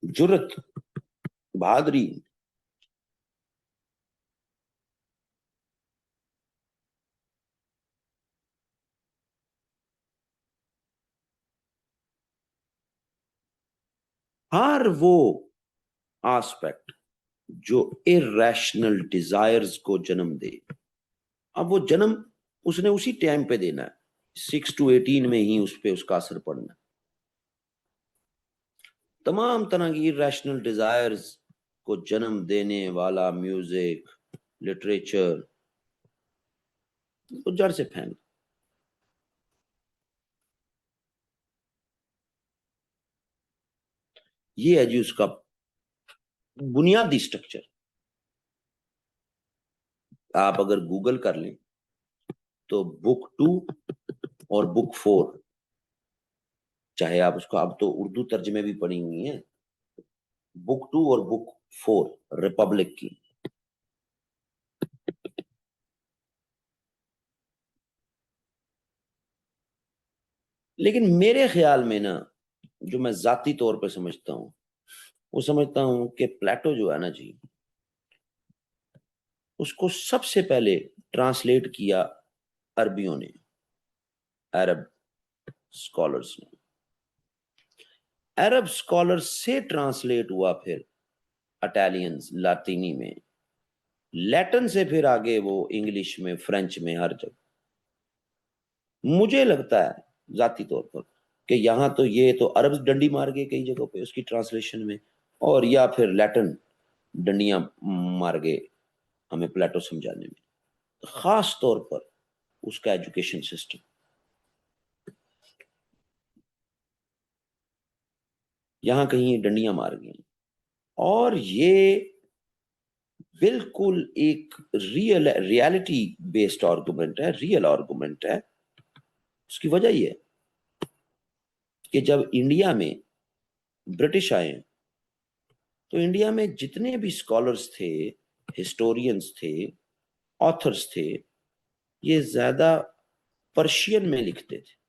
जुर्रत, बहादुरी। हर वो एस्पेक्ट जो इरेशनल डिजायर्स को जन्म दे, अब वो जन्म उसने उसी टाइम पे देना है, 6 to 18 में ही उस पे उसका असर पड़ना है। तमाम तरह की इरेशनल डिजायर्स को जन्म देने वाला म्यूजिक, लिटरेचर, वो जड़ से फेंक। ये है जी उसका बुनियादी स्ट्रक्चर। आप अगर गूगल कर लें तो बुक 2 और बुक 4, चाहे आप उसको, अब तो उर्दू तर्जमे भी पड़ी हुई हैं, बुक 2 और बुक 4 रिपब्लिक की। लेकिन मेरे ख्याल में ना, जो मैं जाती तौर पे समझता हूँ, वो समझता हूँ कि प्लेटो जो है ना जी, उसको सबसे पहले ट्रांसलेट किया अरबियों ने, अरब स्कॉलर्स ने। अरब स्कॉलर्स से ट्रांसलेट हुआ फिर इटालियंस लातीनी में, लैटिन से फिर आगे वो इंग्लिश में, फ्रेंच में, हर जगह। मुझे लगता है जाती तौर पर कि यहाँ तो ये तो अरब डंडी मार गए कई जगहों पे उसकी ट्रांसलेशन में, और या फिर लैटिन डंडियां मार गए हमें प्लेटो समझाने में, खास तौर पर उसका एजुकेशन सिस्टम। यहाँ कहीं ये डंडियां मार गई, और ये बिल्कुल एक रियलिटी बेस्ड आर्गुमेंट है, रियल आर्गुमेंट है। उसकी वजह ये है कि जब इंडिया में ब्रिटिश आए, तो इंडिया में जितने भी स्कॉलर्स थे, हिस्टोरियंस थे, ऑथर्स थे, ये ज्यादा पर्शियन में लिखते थे।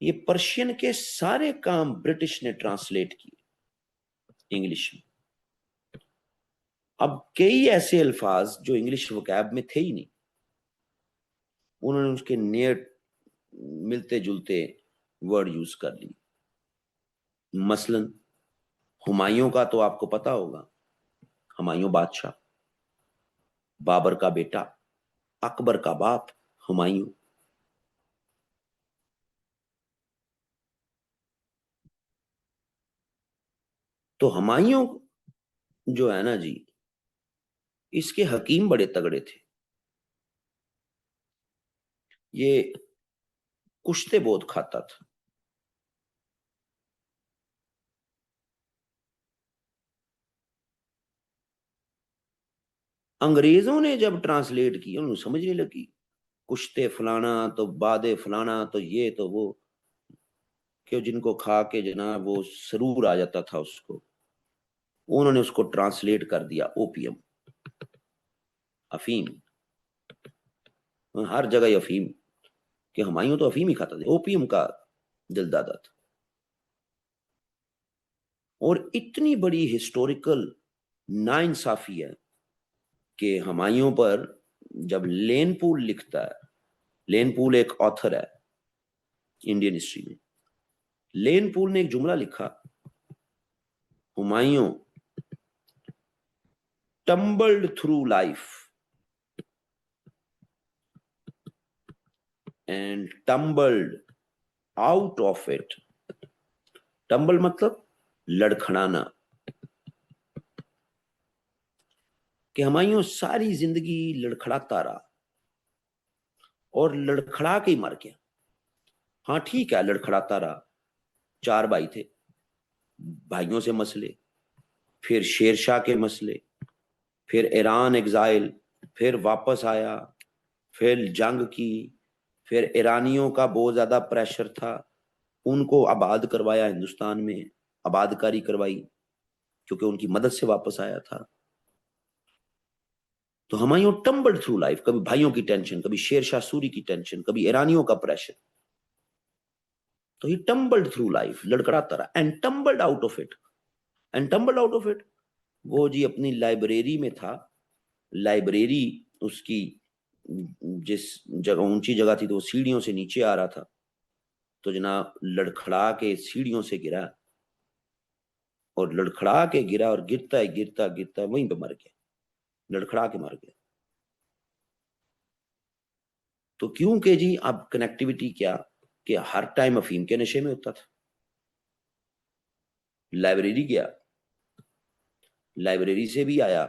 ये पर्शियन के सारे काम ब्रिटिश ने ट्रांसलेट किए इंग्लिश में। अब कई ऐसे अल्फाज जो इंग्लिश वोकैब में थे ही नहीं, उन्होंने उसके नियर मिलते जुलते वर्ड यूज कर लिए। मसलन हुमायूं का तो आपको पता होगा, हुमायूं बादशाह, बाबर का बेटा, अकबर का बाप हुमायूं। तो हुमायूं जो है ना जी, इसके हकीम बड़े तगड़े थे। ये कुश्ते बहुत खाता था। अंग्रेजों ने जब ट्रांसलेट की, उन्हें समझ नहीं लगी। कुश्ते फलाना तो बादे फलाना तो ये तो वो, कि जिनको खा के जनाब वो सरूर आ जाता था उसको, उन्होंने उसको ट्रांसलेट कर दिया ओपियम, अफीम। हर जगह अफीम, कि हुमायूं तो अफीम ही खाता था, ओपियम का दिलदादा था। और इतनी बड़ी हिस्टोरिकल नाइंसाफी है कि हुमायूं पर जब लेनपूल लिखता है, लेनपूल एक ऑथर है, इंडियन हिस्ट्री में। लेन पूल ने एक जुमला लिखा, Humayun tumbled through life and tumbled out of it. Tumble मतलब लड़खड़ाना, कि हुमायूं सारी जिंदगी लड़खड़ाता रहा और लड़खड़ा के ही मर गया। हाँ ठीक है, लड़खड़ाता रहा। 4 भाई थे, भाइयों से मसले, फिर शेरशाह के मसले, फिर ईरान एग्जाइल, फिर वापस आया, फिर जंग की, फिर ईरानियों का बहुत ज्यादा प्रेशर था, उनको आबाद करवाया हिंदुस्तान में, आबादकारी करवाई क्योंकि उनकी मदद से वापस आया था। तो हुमायूं टम्बल्ड थ्रू लाइफ, कभी भाइयों की टेंशन, कभी शेरशाह सूरी की टेंशन, कभी ईरानियों का प्रेशर, तो ही टम्बल्ड थ्रू लाइफ, लड़खड़ाता रहा, and tumbled out of it. And tumbled out of it, वो जी अपनी लाइब्रेरी में था, लाइब्रेरी उसकी जिस जगह ऊंची जगह थी तो वो सीढ़ियों से नीचे आ रहा था, तो जनाब लड़खड़ा के सीढ़ियों से गिरा, और लड़खड़ा के गिरा और गिरता है गिरता गिरता वहीं पे मर गया, लड़खड़ा के मर गया। तो क्योंकि जी अब कनेक्टिविटी क्या, कि हर टाइम अफीम के नशे में होता था। लाइब्रेरी गया, लाइब्रेरी से भी आया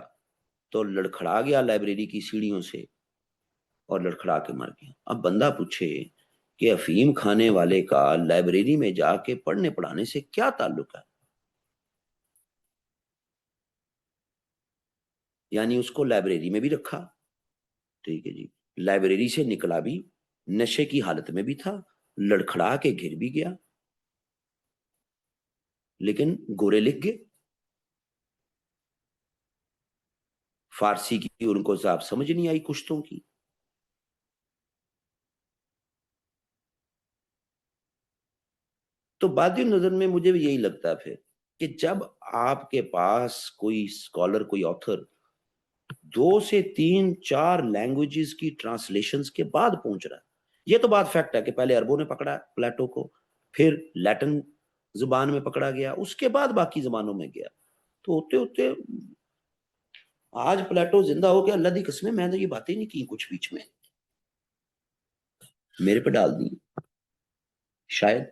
तो लड़खड़ा गया लाइब्रेरी की सीढ़ियों से और लड़खड़ा के मर गया। अब बंदा पूछे कि अफीम खाने वाले का लाइब्रेरी में जाके पढ़ने पढ़ाने से क्या ताल्लुक है? यानी उसको लाइब्रेरी में भी रखा, ठीक है जी, लाइब्रेरी से निकला भी, नशे की हालत में भी था, लड़खड़ा के गिर भी गया, लेकिन गोरे लिख गए। फारसी की उनको साहब समझ नहीं आई कुश्तों की। तो बादी नजर में मुझे भी यही लगता है फिर, कि जब आपके पास कोई स्कॉलर, कोई ऑथर 2 से 3 4 लैंग्वेजेस की ट्रांसलेशंस के बाद पहुंच रहा है, ये तो बात फैक्ट है कि पहले अरबों ने पकड़ा प्लेटो को, फिर लैटिन जुबान में पकड़ा गया, उसके बाद बाकी जबानों में गया। तो होते होते आज प्लेटो जिंदा हो गया, अल्लाह दी कसम मैं तो ये बातें नहीं की कुछ बीच में, मेरे पे डाल दी शायद।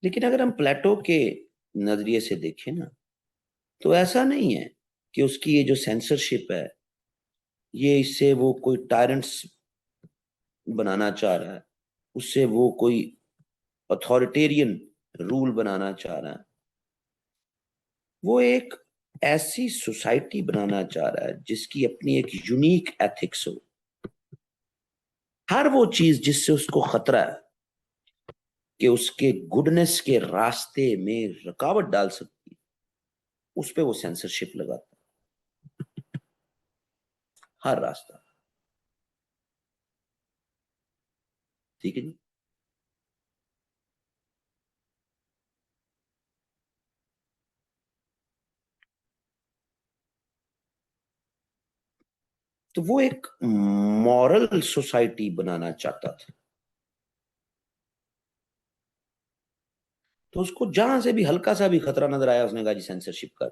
लेकिन अगर हम प्लेटो के नजरिए से देखें ना, तो ऐसा नहीं है कि उसकी ये जो सेंसरशिप है, ये इससे वो कोई टायरेंट्स बनाना चाह रहा है, उससे वो कोई अथॉरिटेरियन रूल बनाना चाह रहा है। वो एक ऐसी सोसाइटी बनाना चाह रहा है जिसकी अपनी एक यूनिक एथिक्स हो। हर वो चीज जिससे उसको खतरा है कि उसके गुडनेस के रास्ते में रुकावट डाल सकती है, उस पे वो सेंसरशिप लगाता है, हर रास्ता। ठीक है जी। तो वो एक मॉरल सोसाइटी बनाना चाहता था, तो उसको जहां से भी हल्का सा भी खतरा नजर आया उसने कहा जी सेंसरशिप कर।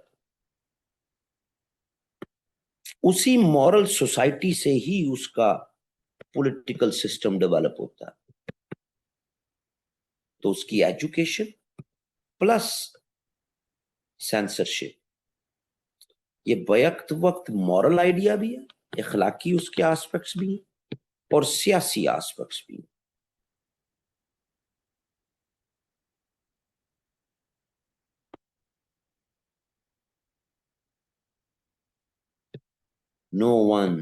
उसी मॉरल सोसाइटी से ही उसका पॉलिटिकल सिस्टम डेवलप होता है। तो उसकी एजुकेशन प्लस सेंसरशिप, ये बैक वक्त मॉरल आइडिया भी है, इखलाकी उसके एस्पेक्ट्स भी हैं और सियासी एस्पेक्ट्स भी हैं। No one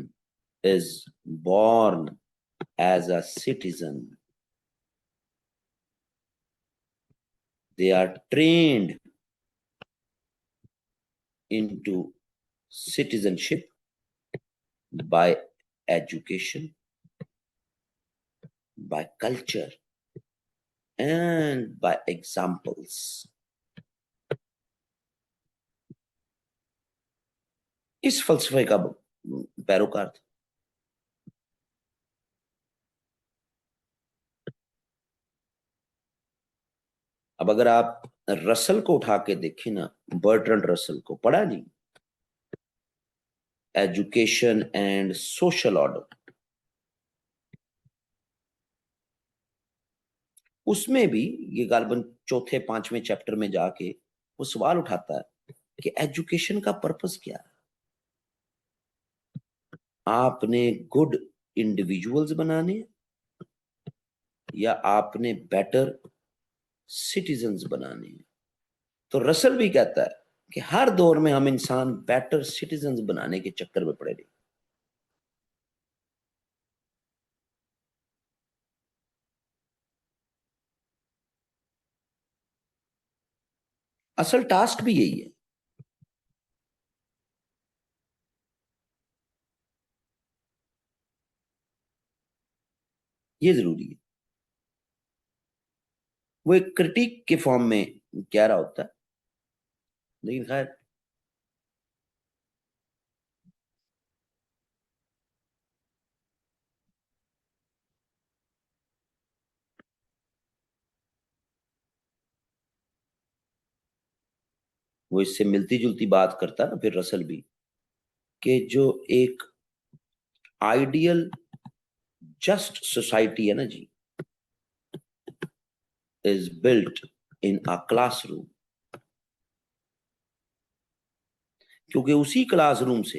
is born as a citizen. They are trained into citizenship by education, by culture, and by examples. इस फलसफे का पैरोकार था। अब अगर आप रसल को उठा के देखें ना, बर्ट्रैंड रसल को पढ़ा नहीं, एजुकेशन एंड सोशल ऑर्डर, उसमें भी ये गालबन चौथे पांचवें चैप्टर में जाके वो सवाल उठाता है कि एजुकेशन का पर्पस क्या है। आपने गुड इंडिविजुअल्स बनाने या आपने बेटर सिटीजन्स बनाने हैं। तो रसल भी कहता है कि हर दौर में हम इंसान बेटर सिटीजन्स बनाने के चक्कर में पड़े रहे। असल टास्क भी यही है। ये जरूरी है। वो एक क्रिटिक के फॉर्म में कह रहा होता है, लेकिन खैर वो इससे मिलती जुलती बात करता ना फिर रसल भी, कि जो एक आइडियल जस्ट सोसाइटी है ना जी, is built in a classroom. क्योंकि उसी क्लासरूम से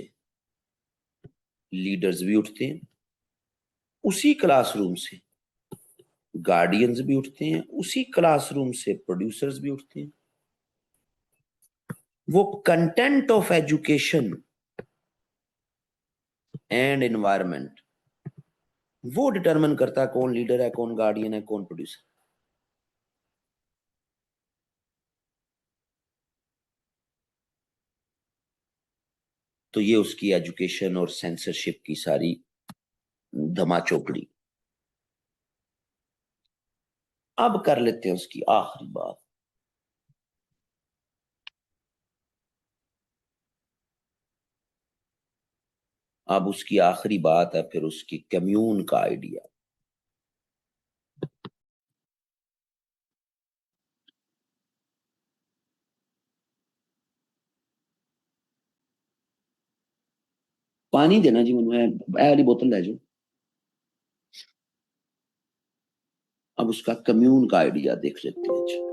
लीडर्स भी उठते हैं, उसी क्लासरूम से गार्डियंस भी उठते हैं, उसी क्लासरूम से प्रोड्यूसर्स भी उठते हैं। वो content of education and environment वो डिटरमिन करता है कौन लीडर है, कौन गार्डियन है, कौन प्रोड्यूसर। तो ये उसकी एजुकेशन और सेंसरशिप की सारी धमाचौकड़ी। अब कर लेते हैं उसकी आखिरी बात। अब उसकी आखिरी बात है फिर उसकी कम्यून का आइडिया। पानी देना जी मैं वाली बोतल ले जाऊं। अब उसका कम्यून का आइडिया देख लेते हैं जी।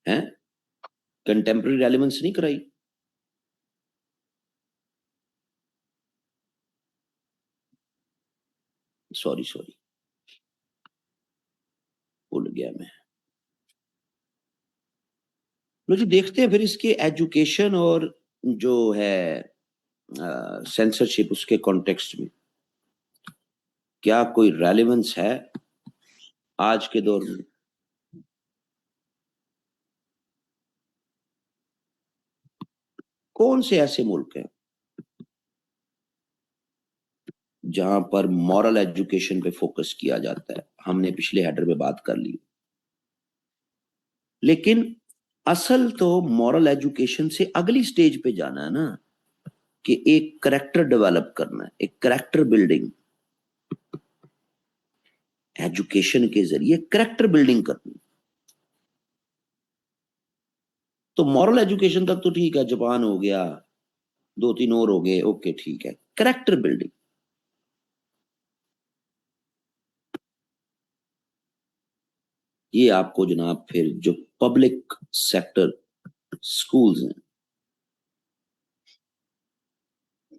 हैं, कंटेम्प्रेरी रेलेवेंस नहीं कराई। सॉरी सॉरी, भूल गया मैं। लो जी, देखते हैं फिर इसके एजुकेशन और जो है सेंसरशिप उसके कॉन्टेक्स्ट में क्या कोई रेलेवेंस है आज के दौर में। कौन से ऐसे मुल्क हैं जहां पर मॉरल एजुकेशन पे फोकस किया जाता है। हमने पिछले हेडर में बात कर ली, लेकिन असल तो मॉरल एजुकेशन से अगली स्टेज पे जाना है ना, कि एक करेक्टर डेवलप करना है, एक करेक्टर बिल्डिंग। एजुकेशन के जरिए करेक्टर बिल्डिंग करनी। तो मॉरल एजुकेशन तक तो ठीक है, जापान हो गया, दो तीन और हो गए, ओके ठीक है। करेक्टर बिल्डिंग, ये आपको जनाब फिर जो पब्लिक सेक्टर स्कूल्स हैं,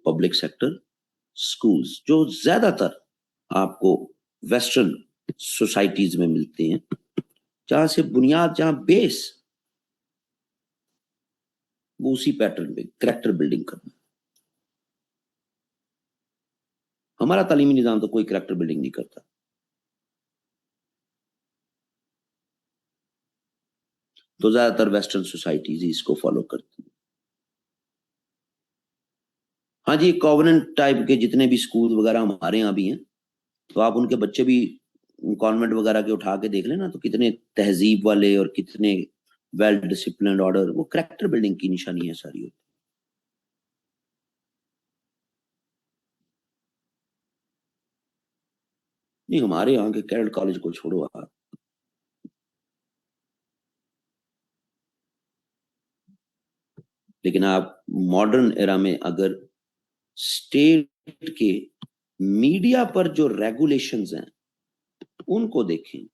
पब्लिक सेक्टर स्कूल्स जो ज्यादातर आपको वेस्टर्न सोसाइटीज में मिलते हैं, जहां से बुनियाद, जहां बेस, वो उसी पैटर्न पे कैरेक्टर बिल्डिंग करना। हमारा तालीमी निजाम तो कोई कैरेक्टर बिल्डिंग नहीं करता। तो ज्यादातर वेस्टर्न सोसाइटीज ही इसको फॉलो करती हैं। हाँ जी, कॉवेनेंट टाइप के जितने भी स्कूल वगैरह हमारे यहाँ भी हैं, तो आप उनके बच्चे भी कॉन्वेंट वगैरह के उठा के देख लेना, तो कितने तहजीब वाले और कितने वेल डिसिप्लिन्ड ऑर्डर, वो कैरेक्टर बिल्डिंग की निशानी है सारी। नहीं, हमारे यहाँ के कैडेट कॉलेज को छोड़ो आप, लेकिन आप मॉडर्न एरा में अगर स्टेट के मीडिया पर जो रेगुलेशंस हैं उनको देखें,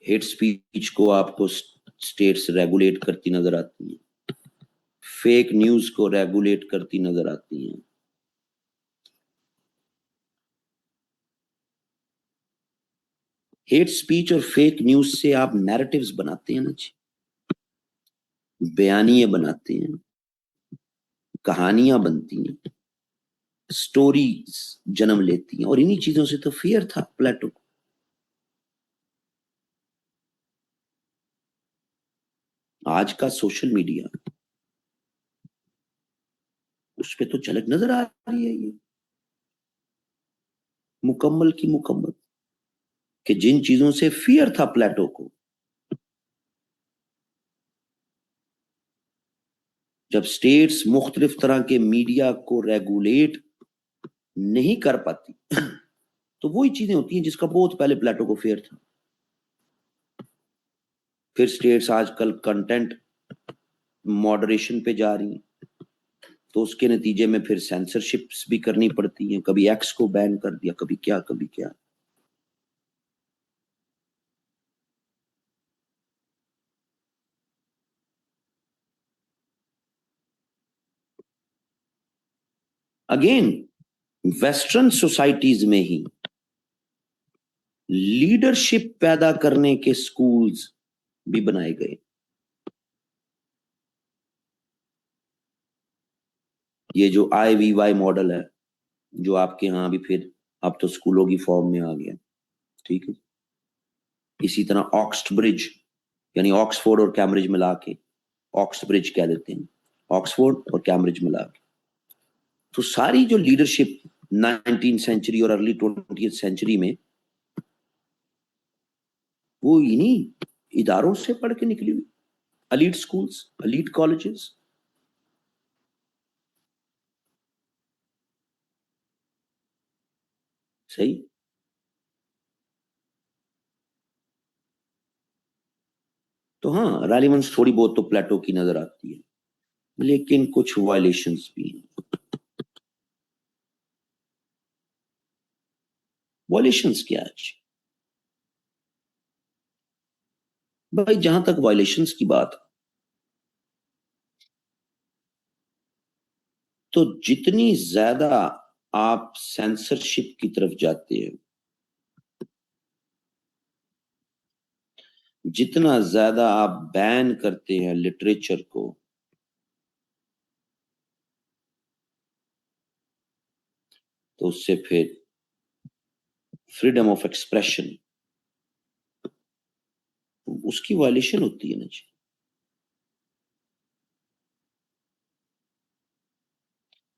हेट स्पीच को आपको स्टेट्स रेगुलेट करती नजर आती हैं, फेक न्यूज को रेगुलेट करती नजर आती हैं। हेट स्पीच और फेक न्यूज से आप नैरेटिव्स बनाते हैं ना जी, बयानिए बनाते हैं, कहानियां बनती हैं, स्टोरीज जन्म लेती हैं, और इन्हीं चीजों से तो फियर था प्लेटो को। आज का सोशल मीडिया, उस पर तो झलक नजर आ रही है, ये मुकम्मल की मुकम्मल, कि जिन चीजों से फियर था प्लेटो को, जब स्टेट्स मुख्तलिफ तरह के मीडिया को रेगुलेट नहीं कर पाती, तो वही चीजें होती हैं जिसका बहुत पहले प्लेटो को फियर था। फिर स्टेट्स आजकल कंटेंट मॉडरेशन पे जा रही हैं, तो उसके नतीजे में फिर सेंसरशिप्स भी करनी पड़ती हैं, कभी एक्स को बैन कर दिया, कभी क्या कभी क्या। अगेन, वेस्टर्न सोसाइटीज में ही लीडरशिप पैदा करने के स्कूल्स भी बनाए गए। ये जो IVY मॉडल है, जो आपके यहाँ भी फिर अब तो स्कूलों की फॉर्म में आ गया, ठीक है। इसी तरह ऑक्सफोर्ड ब्रिज, यानी ऑक्सफोर्ड और कैम्ब्रिज मिला के ऑक्स ब्रिज कह देते हैं, ऑक्सफोर्ड और कैम्ब्रिज मिला के। तो सारी जो लीडरशिप 19th सेंचुरी और अर्ली 20th सेंचुरी में, वो इन्हीं इदारों से पढ़ के निकली हुई, एलीट स्कूल्स, एलीट कॉलेजेस। सही। तो हाँ, रेलिवेंस थोड़ी बहुत तो प्लेटो की नजर आती है, लेकिन कुछ वायलेशंस भी हैं। वायलेशंस क्या है भाई? जहां तक वायलेशंस की बात, तो जितनी ज्यादा आप सेंसरशिप की तरफ जाते हैं, जितना ज्यादा आप बैन करते हैं लिटरेचर को, तो उससे फिर फ्रीडम ऑफ एक्सप्रेशन, उसकी वायलेशन होती है ना जी।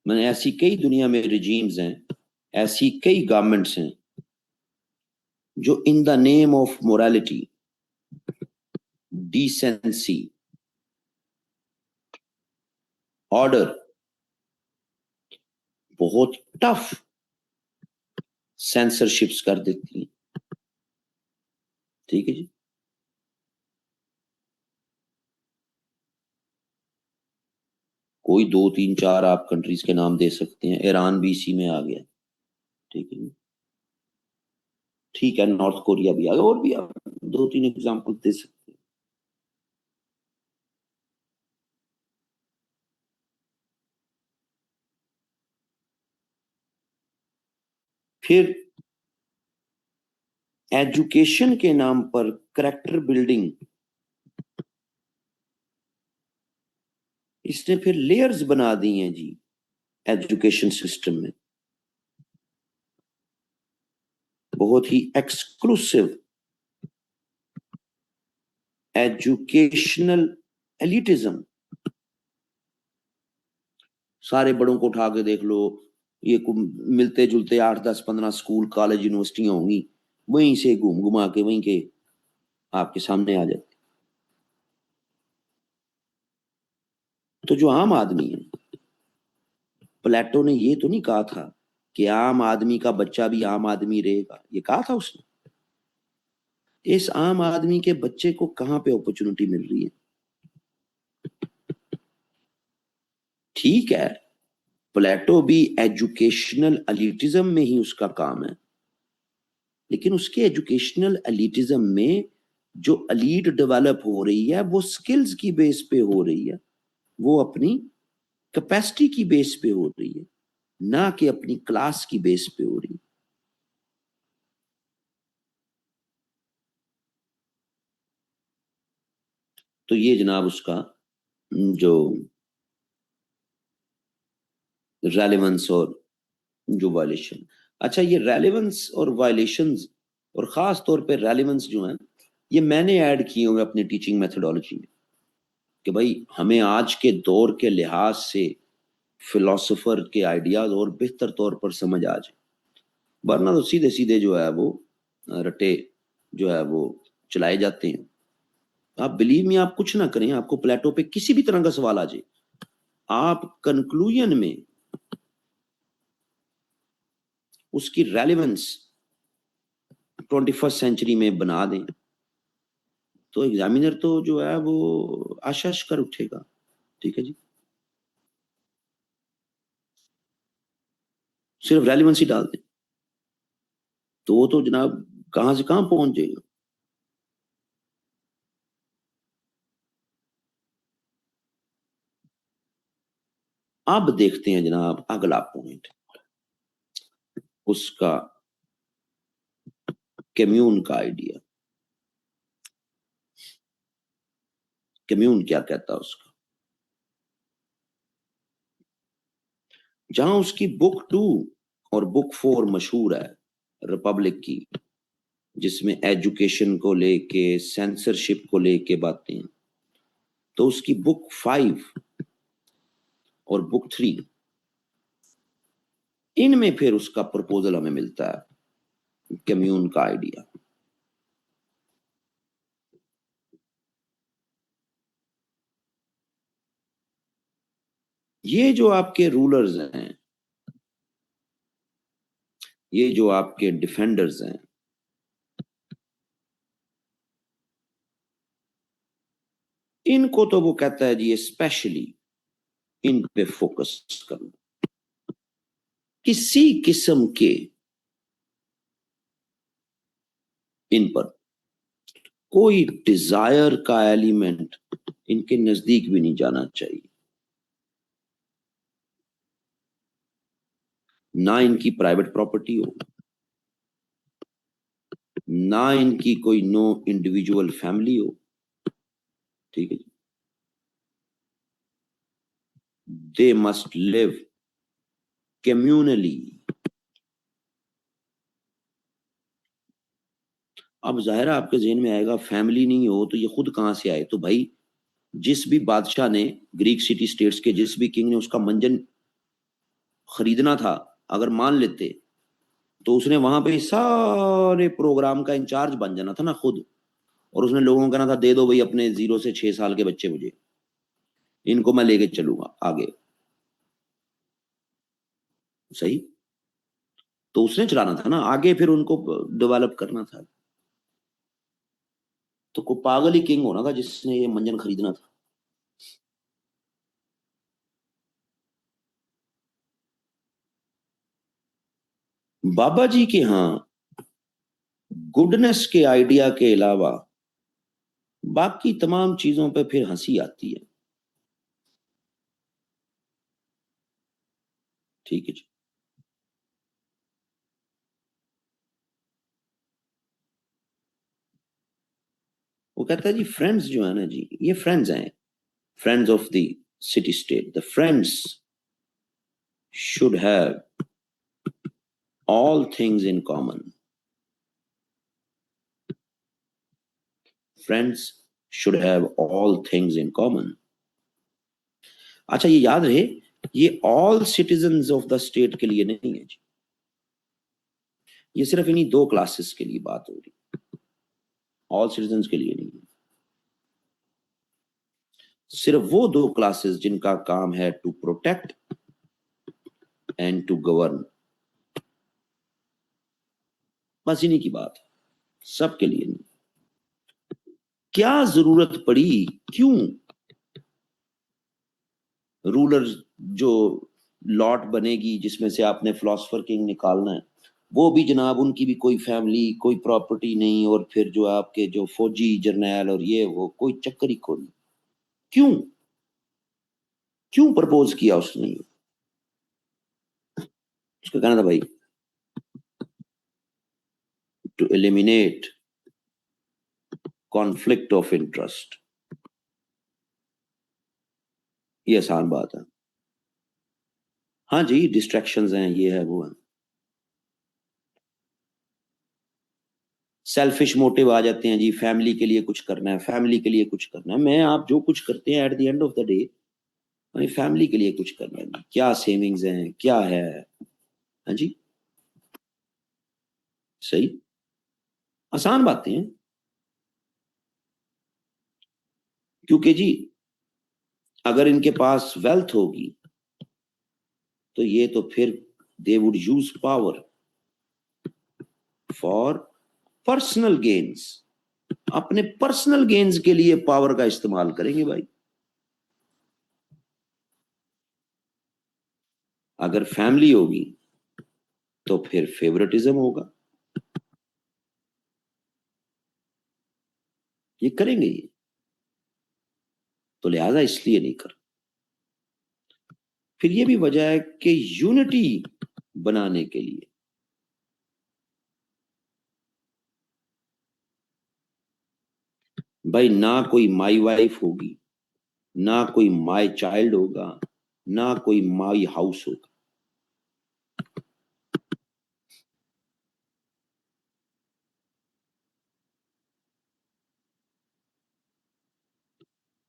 मैंने ऐसी कई दुनिया में रिजीम्स हैं, ऐसी कई गवर्नमेंट्स हैं जो in the name of morality, decency, order, बहुत टफ सेंसरशिप्स कर देती हैं, ठीक है जी। कोई दो तीन चार आप कंट्रीज के नाम दे सकते हैं, ईरान भी इसी में आ गया, ठीक है। ठीक है, नॉर्थ कोरिया भी आ गया, और भी आप दो तीन एग्जांपल दे सकते हैं। फिर एजुकेशन के नाम पर करैक्टर बिल्डिंग, इसने फिर लेयर्स बना दी हैं जी एजुकेशन सिस्टम में, बहुत ही एक्सक्लूसिव एजुकेशनल एलिटिज्म। सारे बड़ों को उठा के देख लो, ये मिलते जुलते 8 10 15 स्कूल कॉलेज यूनिवर्सिटियां होंगी, वहीं से घूम घुमा के वहीं के आपके सामने आ जाते। तो जो आम आदमी है, प्लेटो ने ये तो नहीं कहा था कि आम आदमी का बच्चा भी आम आदमी रहेगा, ये कहा था उसने? इस आम आदमी के बच्चे को कहां पे अपॉर्चुनिटी मिल रही है? ठीक है, प्लेटो भी एजुकेशनल एलिटिज्म में ही उसका काम है, लेकिन उसके एजुकेशनल एलिटिज्म में जो एलीट डेवलप हो रही है वो स्किल्स की बेस पे हो रही है, वो अपनी कैपेसिटी की बेस पे हो रही है, ना कि अपनी क्लास की बेस पे हो रही है। तो ये जनाब उसका जो रेलेवेंस और जो वायलेशन। अच्छा, ये रेलेवेंस और वायलेशंस, और खास तौर पे रेलेवेंस जो है, ये मैंने ऐड किए हुए अपने टीचिंग मेथोडोलॉजी में, कि भाई हमें आज के दौर के लिहाज से फिलोसोफर के आइडियाज और बेहतर तौर पर समझ आ जाए, वरना तो सीधे सीधे जो है वो रटे जो है वो चलाए जाते हैं। आप बिलीव में, आप कुछ ना करें, आपको प्लेटो पे किसी भी तरह का सवाल आ जाए, आप कंक्लूजन में उसकी रेलेवेंस 21st सेंचुरी में बना दें, तो एग्जामिनर तो जो है वो आशाश कर उठेगा। ठीक है जी, सिर्फ रेलिवेंसी डाल दें तो वो तो जनाब कहां से कहां पहुंच जाएगा। अब देखते हैं जनाब अगला पॉइंट, उसका कम्यून का आइडिया। कम्यून क्या कहता है उसका, जहां उसकी बुक 2 और बुक 4 मशहूर है, रिपब्लिक की, जिसमें एजुकेशन को लेके सेंसरशिप को लेके बातें हैं, तो उसकी बुक 5 और बुक 3, इनमें फिर उसका प्रपोजल हमें मिलता है कम्यून का आइडिया। ये जो आपके रूलर्स हैं, ये जो आपके डिफेंडर्स हैं, इनको तो वो कहता है जी स्पेशली इन पे फोकस करना। किसी किस्म के इन पर कोई डिजायर का एलिमेंट इनके नजदीक भी नहीं जाना चाहिए, ना इनकी प्राइवेट प्रॉपर्टी हो, ना इनकी कोई नो इंडिविजुअल फैमिली हो। ठीक है जी, दे मस्ट लिव कम्युनली। अब जाहिर है आपके जहन में आएगा फैमिली नहीं हो तो ये खुद कहां से आए, तो भाई जिस भी बादशाह ने, ग्रीक सिटी स्टेट्स के जिस भी किंग ने उसका मंजन खरीदना था, अगर मान लेते, तो उसने वहां पे सारे प्रोग्राम का इंचार्ज बन जाना था ना खुद, और उसने लोगों को कहना था दे दो भाई अपने 0 से 6 साल के बच्चे मुझे, इनको मैं लेके चलूंगा आगे। सही, तो उसने चलाना था ना आगे, फिर उनको डेवलप करना था। तो कोई पागल ही किंग होना था जिसने ये मंजन खरीदना था। बाबा जी के यहाँ गुडनेस के आइडिया के अलावा बाकी तमाम चीजों पे फिर हंसी आती है। ठीक है जी, वो कहता है जी फ्रेंड्स जो है ना जी, ये फ्रेंड्स हैं, friends of the city state, the friends should have all things in common. Friends should have all things in common. अच्छा ये याद रहे, ये all citizens of the state के लिए नहीं है जी, ये सिर्फ इन्हीं दो क्लासेस के लिए बात हो रही, all citizens के लिए नहीं है। सिर्फ वो दो क्लासेस जिनका काम है to protect and to govern, बस इन्हीं की बात है, सबके लिए नहीं। क्या जरूरत पड़ी, क्यों रूलर जो लॉट बनेगी जिसमें से आपने फिलोसफर किंग निकालना है, वो भी जनाब उनकी भी कोई फैमिली, कोई प्रॉपर्टी नहीं, और फिर जो आपके जो फौजी जर्नैल और ये वो, कोई चक्कर ही कोई। क्यों क्यों प्रपोज किया उसने? उसका कहना था भाई to eliminate conflict of interest. ये आसान बात है। हाँ जी, डिस्ट्रैक्शंस हैं, ये है वो है, सेल्फिश मोटिव आ जाते हैं जी, फैमिली के लिए कुछ करना है, फैमिली के लिए कुछ करना है। मैं आप जो कुछ करते हैं at the end of the day हमें फैमिली के लिए कुछ करना है। क्या सेविंग्स हैं, क्या है, हाँ जी, सही, आसान बातें हैं। क्योंकि जी अगर इनके पास वेल्थ होगी तो ये तो फिर they would use power for personal gains, अपने पर्सनल गेन्स के लिए पावर का इस्तेमाल करेंगे भाई। अगर फैमिली होगी तो फिर फेवरेटिज्म होगा, ये करेंगे ये, तो लिहाजा इसलिए नहीं कर। फिर ये भी वजह है कि यूनिटी बनाने के लिए भाई ना कोई माई वाइफ होगी, ना कोई माई चाइल्ड होगा, ना कोई माई हाउस होगा।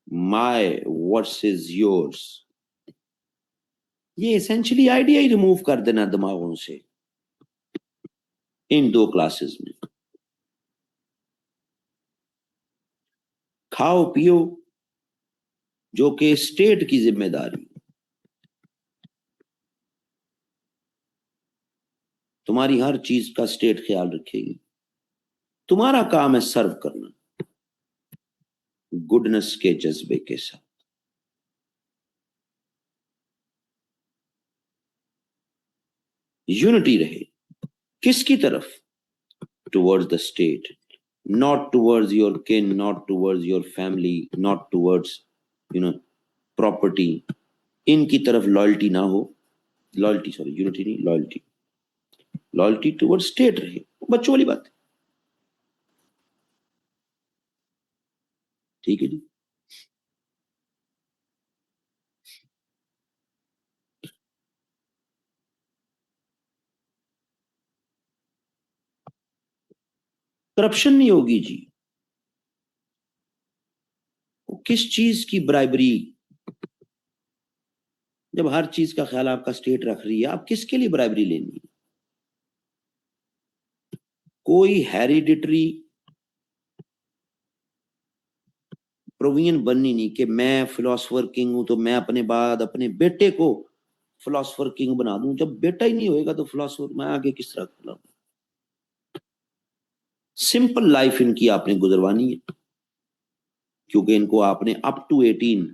माई वर्सेस योर्स, ये एसेंशियली आइडिया ही रिमूव कर देना दिमागों से इन दो क्लासेस में। खाओ पियो जो कि स्टेट की जिम्मेदारी, तुम्हारी हर चीज का स्टेट ख्याल रखेगी, तुम्हारा काम है सर्व करना गुडनेस के जज्बे के साथ। यूनिटी रहे किसकी तरफ? Towards the state, not towards your kin, not towards your family, not towards you know property, इनकी तरफ लॉयल्टी ना हो, लॉयल्टी सॉरी यूनिटी नहीं, लॉयल्टी, लॉयल्टी टुवर्ड स्टेट रहे, बच्चों वाली बात, ठीक है जी। करप्शन नहीं होगी जी, किस चीज की ब्राइबरी? जब हर चीज का ख्याल आपका स्टेट रख रही है, आप किसके लिए ब्राइबरी लेनी है? कोई हेरिडिटरी प्रोविजन बननी नहीं कि मैं फिलोसफर किंग हूं तो मैं अपने बाद अपने बेटे को फिलोसफर किंग बना दूं। जब बेटा ही नहीं होएगा तो फिलोसफर मैं आगे किस तरह खिलाऊं? सिंपल लाइफ इनकी आपने गुजरवानी है, क्योंकि इनको आपने अप टू 18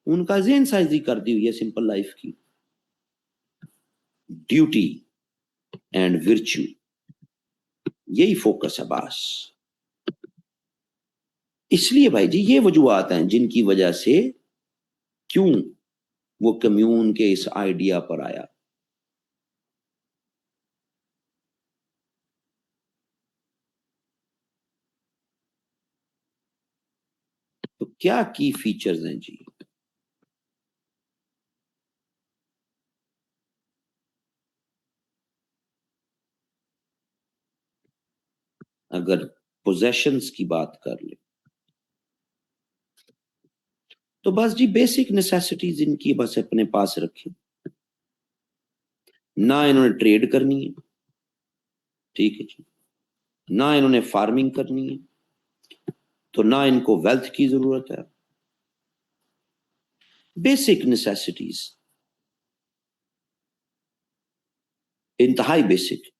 उनका जेन साइजी कर दी हुई है सिंपल लाइफ की। ड्यूटी एंड विर्च्यू, यही फोकस है बस। इसलिए भाई जी ये वजूहत हैं जिनकी वजह से क्यों वो कम्यून के इस आइडिया पर आया। क्या की फीचर्स हैं जी? अगर पोजेशंस की बात कर ले तो बस जी बेसिक नेसेसिटीज इनकी बस अपने पास रखें। ना इन्होंने ट्रेड करनी है, ठीक है जी, ना इन्होंने फार्मिंग करनी है, तो ना इनको वेल्थ की जरूरत है। बेसिक नेसेसिटीज, इंतहाई बेसिक,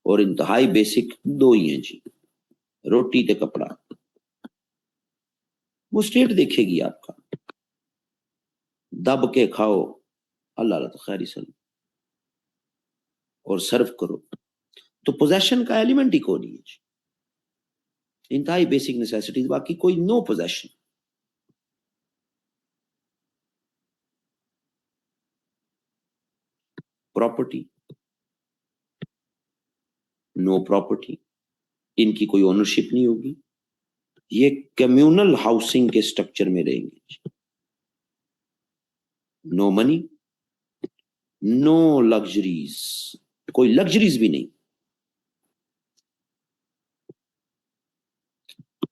और इंतहाई बेसिक दो ही हैं जी, रोटी ते कपड़ा। वो स्टेट देखेगी आपका, दब के खाओ, अल्लाह तो खैर ही सल, और सर्व करो। तो पोजेशन का एलिमेंट ही कौन है जी? इंतहाई बेसिक नेसेसिटीज, बाकी कोई no possession. Property, no property, इनकी कोई ओनरशिप नहीं होगी, ये कम्युनल हाउसिंग के स्ट्रक्चर में रहेंगे। नो मनी, नो लग्जरीज, कोई लग्जरीज भी नहीं,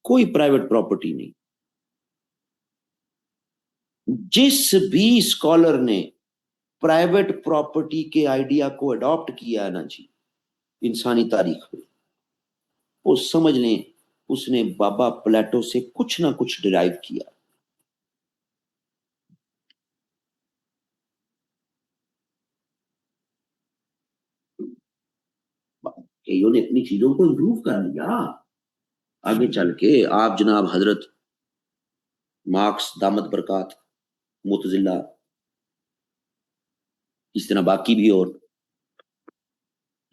कोई प्राइवेट प्रॉपर्टी नहीं। जिस भी स्कॉलर ने प्राइवेट प्रॉपर्टी के आइडिया को अडॉप्ट किया है ना जी इंसानी तारीख में, वो समझ लें उसने बाबा प्लेटो से कुछ ना कुछ डिराइव किया। कईयों ने अपनी चीजों को इंप्रूव कर लिया, आगे चल के आप जनाब हजरत मार्क्स दामद बरकात, मुतजिला, इस तरह बाकी भी और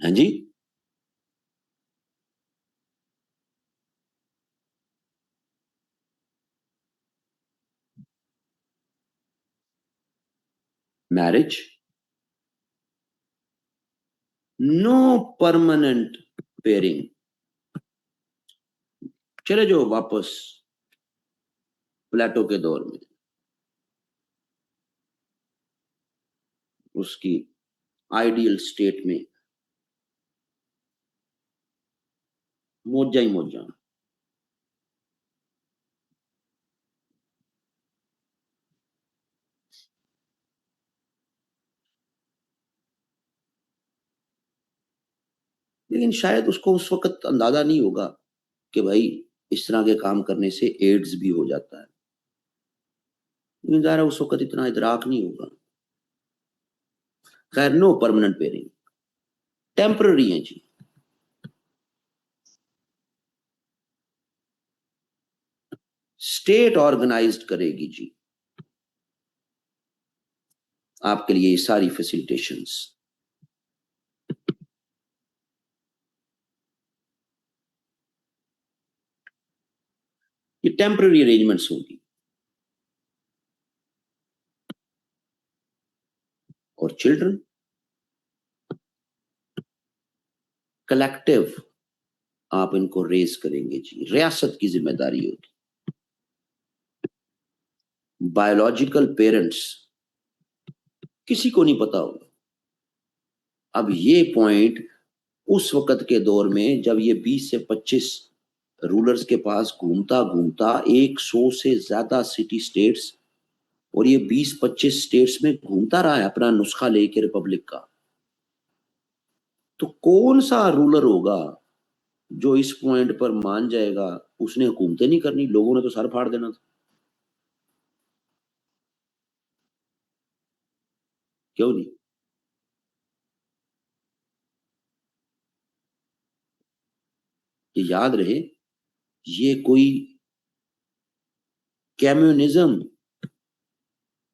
हैं जी। Marriage, no permanent pairing. चले जाओ वापस प्लेटो के दौर में, उसकी आइडियल स्टेट में, मौजा ही मौजा। लेकिन शायद उसको उस वक्त अंदाजा नहीं होगा कि भाई इस तरह के काम करने से एड्स भी हो जाता है, लेकिन ज़ाहिर है उस वक्त इतना इदराक नहीं होगा। खैर, नो परमानेंट पेयरिंग, टेम्पररी है जी। स्टेट ऑर्गेनाइज्ड करेगी जी आपके लिए ये सारी फैसिलिटेशंस। ये टेम्पररी अरेंजमेंट्स होगी, और चिल्ड्रन कलेक्टिव आप इनको रेज करेंगे जी, रियासत की जिम्मेदारी होगी। बायोलॉजिकल पेरेंट्स किसी को नहीं पता होगा। अब ये पॉइंट उस वक्त के दौर में जब ये 20 से 25 रूलर्स के पास घूमता घूमता 100 से ज्यादा सिटी स्टेट्स, और ये 20-25 स्टेट्स में घूमता रहा है अपना नुस्खा लेके रिपब्लिक का, तो कौन सा रूलर होगा जो इस पॉइंट पर मान जाएगा उसने हुकूमतें नहीं करनी, लोगों ने तो सर फाड़ देना था। क्यों नहीं? ये याद रहे, ये कोई कम्युनिज्म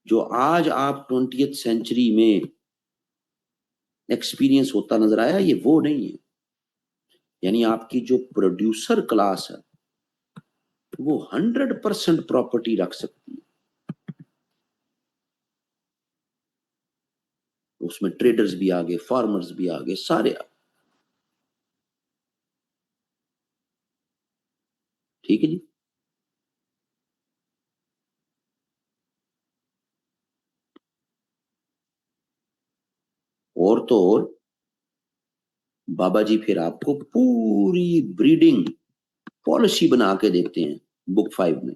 जो आज आप 20th सेंचुरी में एक्सपीरियंस होता नजर आया, ये वो नहीं है। यानी आपकी जो प्रोड्यूसर क्लास है वो 100% प्रॉपर्टी रख सकती है, उसमें ट्रेडर्स भी आ गए, फार्मर्स भी आ गए, सारे आ, ठीक है जी। और तो और बाबा जी फिर आपको पूरी ब्रीडिंग पॉलिसी बना के देते हैं बुक 5 में।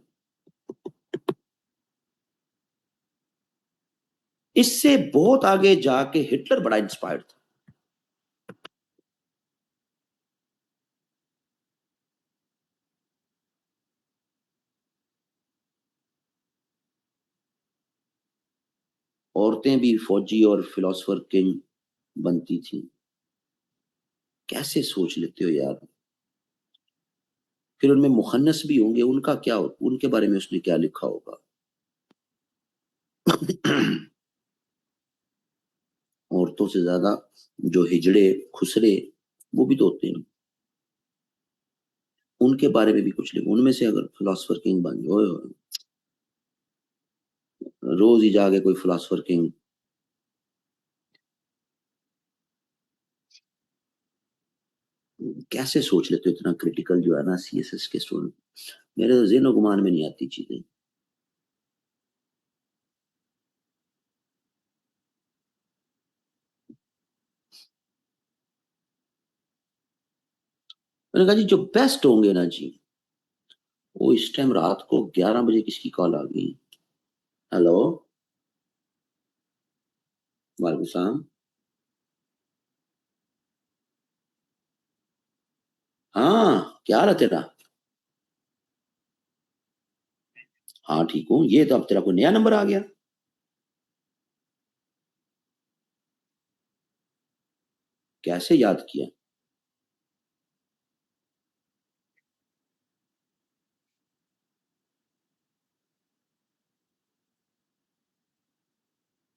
इससे बहुत आगे जाके हिटलर बड़ा इंस्पायर्ड था। औरतें भी फौजी और फिलोसफर किंग बनती थी। कैसे सोच लेते हो यार। फिर उनमें मुखन्नस भी होंगे, उनका क्या, उनके बारे में उसने क्या लिखा होगा। औरतों से ज्यादा जो हिजड़े खुसरे वो भी तो होते हैं, उनके बारे में भी कुछ लिखो। उनमें से अगर फिलोसफर किंग बन जाओ, ओए होए, रोज ही जाके कोई फिलोसफर किंग। कैसे सोच लेते हो इतना क्रिटिकल जो है ना सीएसएस के स्टूडेंट। मेरे तो ज़हन गुमान में नहीं आती चीजें। मैंने कहा जी जो बेस्ट होंगे ना जी, वो इस टाइम रात को 11 बजे किसकी कॉल आ गई। हेलो। वालेकुम सलाम। हाँ क्या हाल है तेरा। हाँ ठीक हूँ। ये तो अब तेरा कोई नया नंबर आ गया। कैसे याद किया।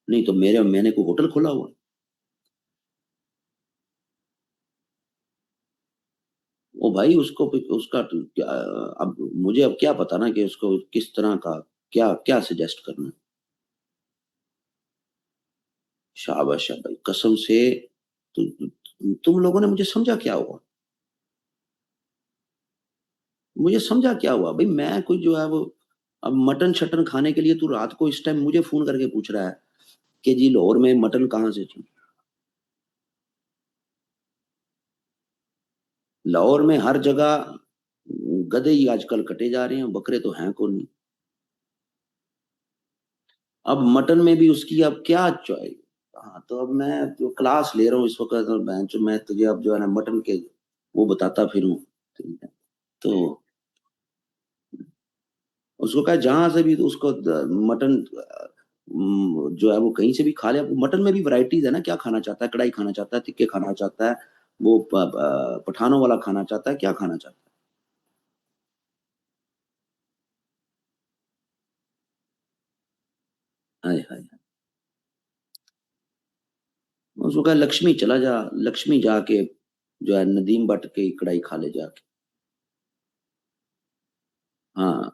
नहीं तो मैंने कोई होटल खोला हुआ। ओ भाई उसको उसका तो क्या। अब मुझे अब क्या पता ना कि उसको किस तरह का क्या क्या सजेस्ट करना है। शाबाश है भाई कसम से। तुम लोगों ने मुझे समझा क्या हुआ। मुझे समझा क्या हुआ भाई, मैं कोई जो है वो अब मटन शटन खाने के लिए तू रात को इस टाइम मुझे फोन करके पूछ रहा है कि जी लाहौर में मटन कहाँ से चाहिए। लाहौर में हर जगह गधे ही आजकल कटे जा रहे हैं, बकरे तो हैं कौन नहीं। अब मटन में भी उसकी अब क्या चॉइस। हाँ तो अब मैं जो क्लास ले रहा हूँ इस वक्त, और मैं तुझे अब जो है ना मटन के वो बताता फिरूं। ठीक है। तो उसको कहा जहां से भी तो उसको मटन जो है वो कहीं से भी खा ले। मटन में भी वैरायटीज है ना, क्या खाना चाहता है, कढ़ाई खाना चाहता है, टिक्के खाना चाहता है, वो पठानों वाला खाना चाहता है, क्या खाना चाहता है। हाय हाय। उसको कहा लक्ष्मी चला जा, लक्ष्मी जाके जो है नदीम भट्ट की कढ़ाई खा ले जाके। हाँ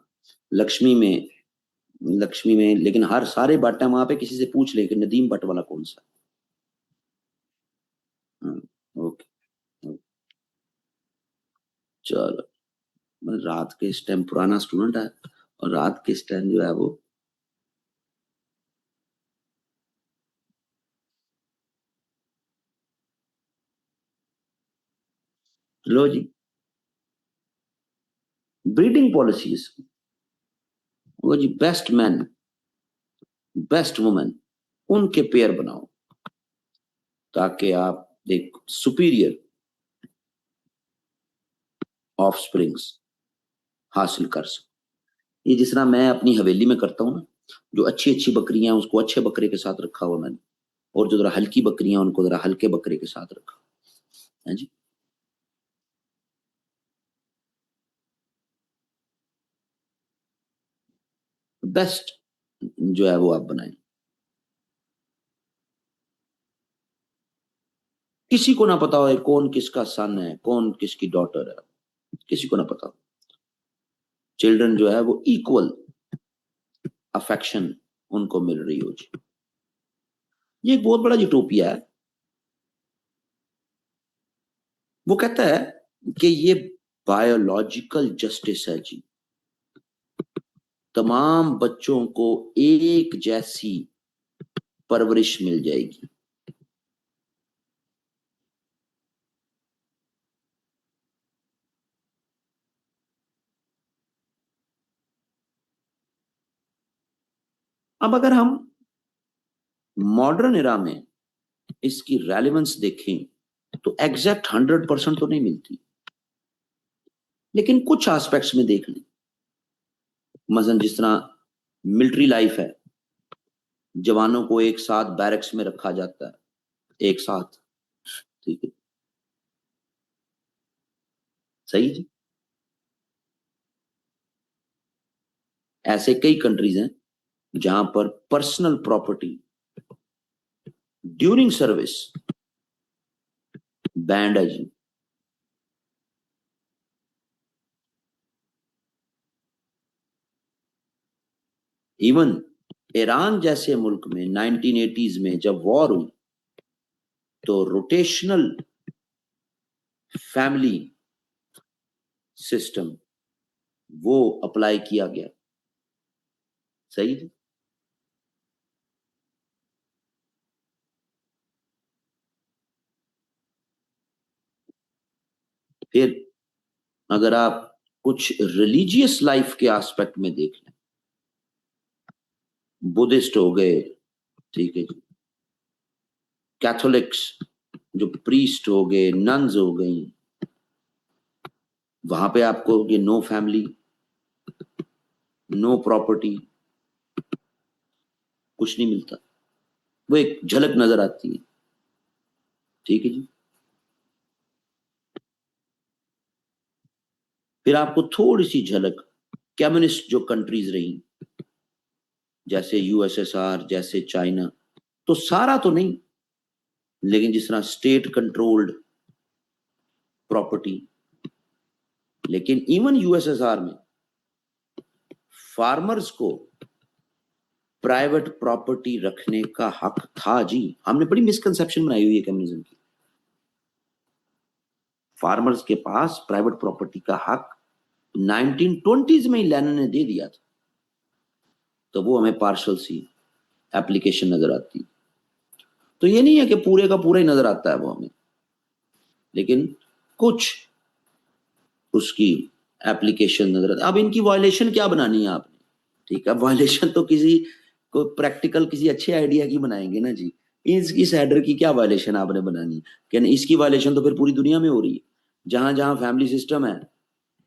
लक्ष्मी में, लक्ष्मी में लेकिन हर सारे भट्ट है वहां पे, किसी से पूछ ले कि नदीम भट्ट वाला कौन सा। हाँ, ओके। चलो। मैं रात के इस टाइम पुराना स्टूडेंट है, और रात के इस टाइम जो है वो। लो जी। Breeding policies. वो जी बेस्ट मैन, बेस्ट वुमेन, उनके पेयर बनाओ, ताकि आप एक सुपीरियर ऑफ स्प्रिंग्स हासिल कर सको। ये जिस तरह मैं अपनी हवेली में करता हूँ ना, जो अच्छी अच्छी बकरियां हैं उसको अच्छे बकरे के साथ रखा हुआ मैंने, और जो जरा हल्की बकरियां हैं उनको जरा हल्के बकरे के साथ रखा है जी। बेस्ट जो है वो आप बनाएं। किसी को ना पता हो कौन किसका सन है, कौन किसकी डॉटर है, किसी को ना पता हो। चिल्ड्रन जो है वो इक्वल अफेक्शन उनको मिल रही हो जी। ये एक बहुत बड़ा यूटोपिया है। वो कहता है कि ये बायोलॉजिकल जस्टिस है जी। तमाम बच्चों को एक जैसी परवरिश मिल जाएगी। अब अगर हम मॉडर्न एरा में इसकी रेलेवेंस देखें तो एग्जैक्ट 100% तो नहीं मिलती, लेकिन कुछ एस्पेक्ट्स में देख लें। मसलन जिस तरह मिलिट्री लाइफ है, जवानों को एक साथ बैरक्स में रखा जाता है, एक साथ, ठीक है, सही जी। ऐसे कई कंट्रीज हैं जहां पर personal property during service band है जी। इवन ईरान जैसे मुल्क में 1980s में जब वॉर हुई तो रोटेशनल फैमिली सिस्टम वो अप्लाई किया गया, सही है? फिर अगर आप कुछ रिलीजियस लाइफ के एस्पेक्ट में देख लें, बुद्धिस्ट हो गए, ठीक है जी, कैथोलिक्स जो प्रीस्ट हो गए, नन्स हो गई, वहां पे आपको ये नो फैमिली, नो प्रॉपर्टी, कुछ नहीं मिलता, वो एक झलक नजर आती है, ठीक है जी। फिर आपको थोड़ी सी झलक कम्युनिस्ट जो कंट्रीज रही, जैसे यूएसएसआर, जैसे चाइना, तो सारा तो नहीं, लेकिन जिस तरह स्टेट कंट्रोल्ड प्रॉपर्टी, लेकिन इवन यूएसएसआर में फार्मर्स को प्राइवेट प्रॉपर्टी रखने का हक था जी। हमने बड़ी मिसकंसेप्शन बनाई हुई है कम्युनिज्म की। फार्मर्स के पास प्राइवेट प्रॉपर्टी का हक 1920s में ही लेनिन ने दे दिया था, तो वो हमें पार्शल सी एप्लीकेशन नजर आती है। तो ये नहीं है कि पूरे का पूरा ही नजर आता है वो हमें, लेकिन कुछ उसकी एप्लीकेशन नजर आता है। अब इनकी वायलेशन क्या बनानी है आपने, ठीक है, वायलेशन तो किसी को प्रैक्टिकल किसी अच्छे आइडिया की बनाएंगे ना जी। इस हेडर की क्या वायलेशन आपने बनानी है, कि इसकी वायलेशन तो फिर पूरी दुनिया में हो रही है, जहां जहां फैमिली सिस्टम है,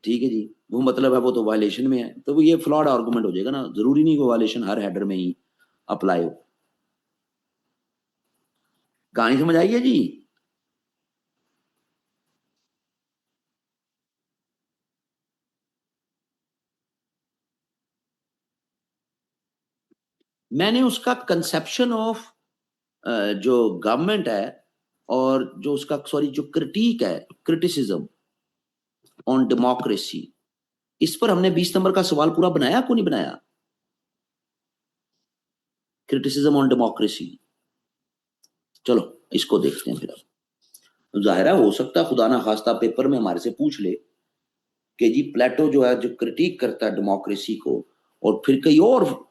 ठीक है जी, वो मतलब है वो तो वायलेशन में है, तो वो ये फ्लॉड आर्गुमेंट हो जाएगा ना। जरूरी नहीं कि वायलेशन हर हेडर में ही अप्लाई हो। कहानी समझ आई है जी? मैंने उसका कंसेप्शन ऑफ जो गवर्नमेंट है और जो उसका सॉरी जो क्रिटिक है, क्रिटिसिज्म ऑन डेमोक्रेसी, इस पर हमने 20 नंबर का सवाल पूरा बनाया को नहीं बनाया? क्रिटिसिज्म ऑन डेमोक्रेसी, चलो इसको देखते हैं। फिर अब जाहिर है, हो सकता है खुदा ना खास्ता पेपर में हमारे से पूछ ले कि जी प्लेटो जो है जो क्रिटिक करता है डेमोक्रेसी को, और फिर कई और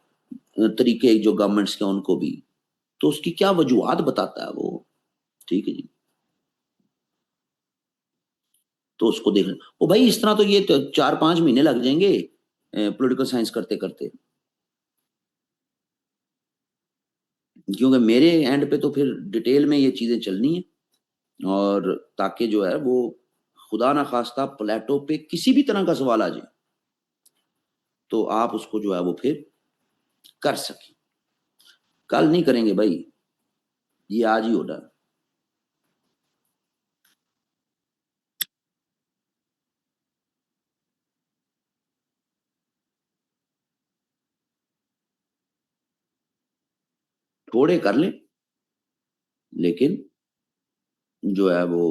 तरीके जो गवर्नमेंट्स के उनको भी, तो उसकी क्या वजूहत बताता है वो, ठीक है जी। तो उसको देख, ओ भाई इस तरह तो ये तो 4-5 महीने लग जाएंगे पॉलिटिकल साइंस करते करते, क्योंकि मेरे एंड पे तो फिर डिटेल में ये चीजें चलनी है। और ताकि जो है वो खुदा ना खास्ता प्लेटो पे किसी भी तरह का सवाल आ जाए तो आप उसको जो है वो फिर कर सके। कल नहीं करेंगे भाई, ये आज ही होना है। थोड़े कर लें, लेकिन जो है वो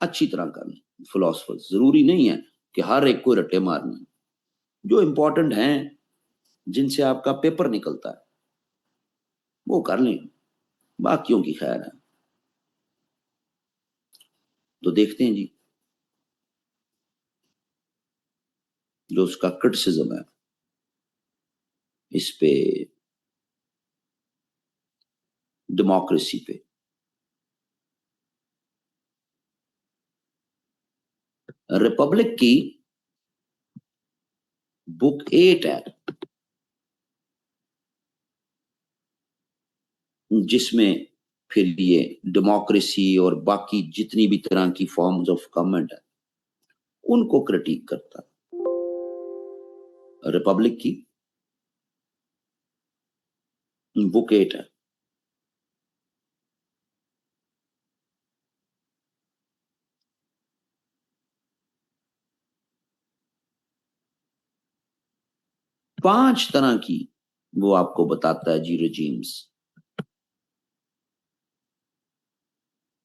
अच्छी तरह कर लें। फिलोसफर जरूरी नहीं है कि हर एक को रट्टे मारने, जो इंपॉर्टेंट हैं, जिनसे आपका पेपर निकलता है, वो कर लें, बाकियों की खैर है। तो देखते हैं जी, जो उसका क्रिटिसिज्म है इस पे, डेमोक्रेसी पे। रिपब्लिक की बुक 8 है, जिसमें फिर ये डेमोक्रेसी और बाकी जितनी भी तरह की फॉर्म्स ऑफ गवर्नमेंट है उनको क्रिटिक करता। रिपब्लिक की वोकेट है। पांच तरह की वो आपको बताता है जी रेजीम्स,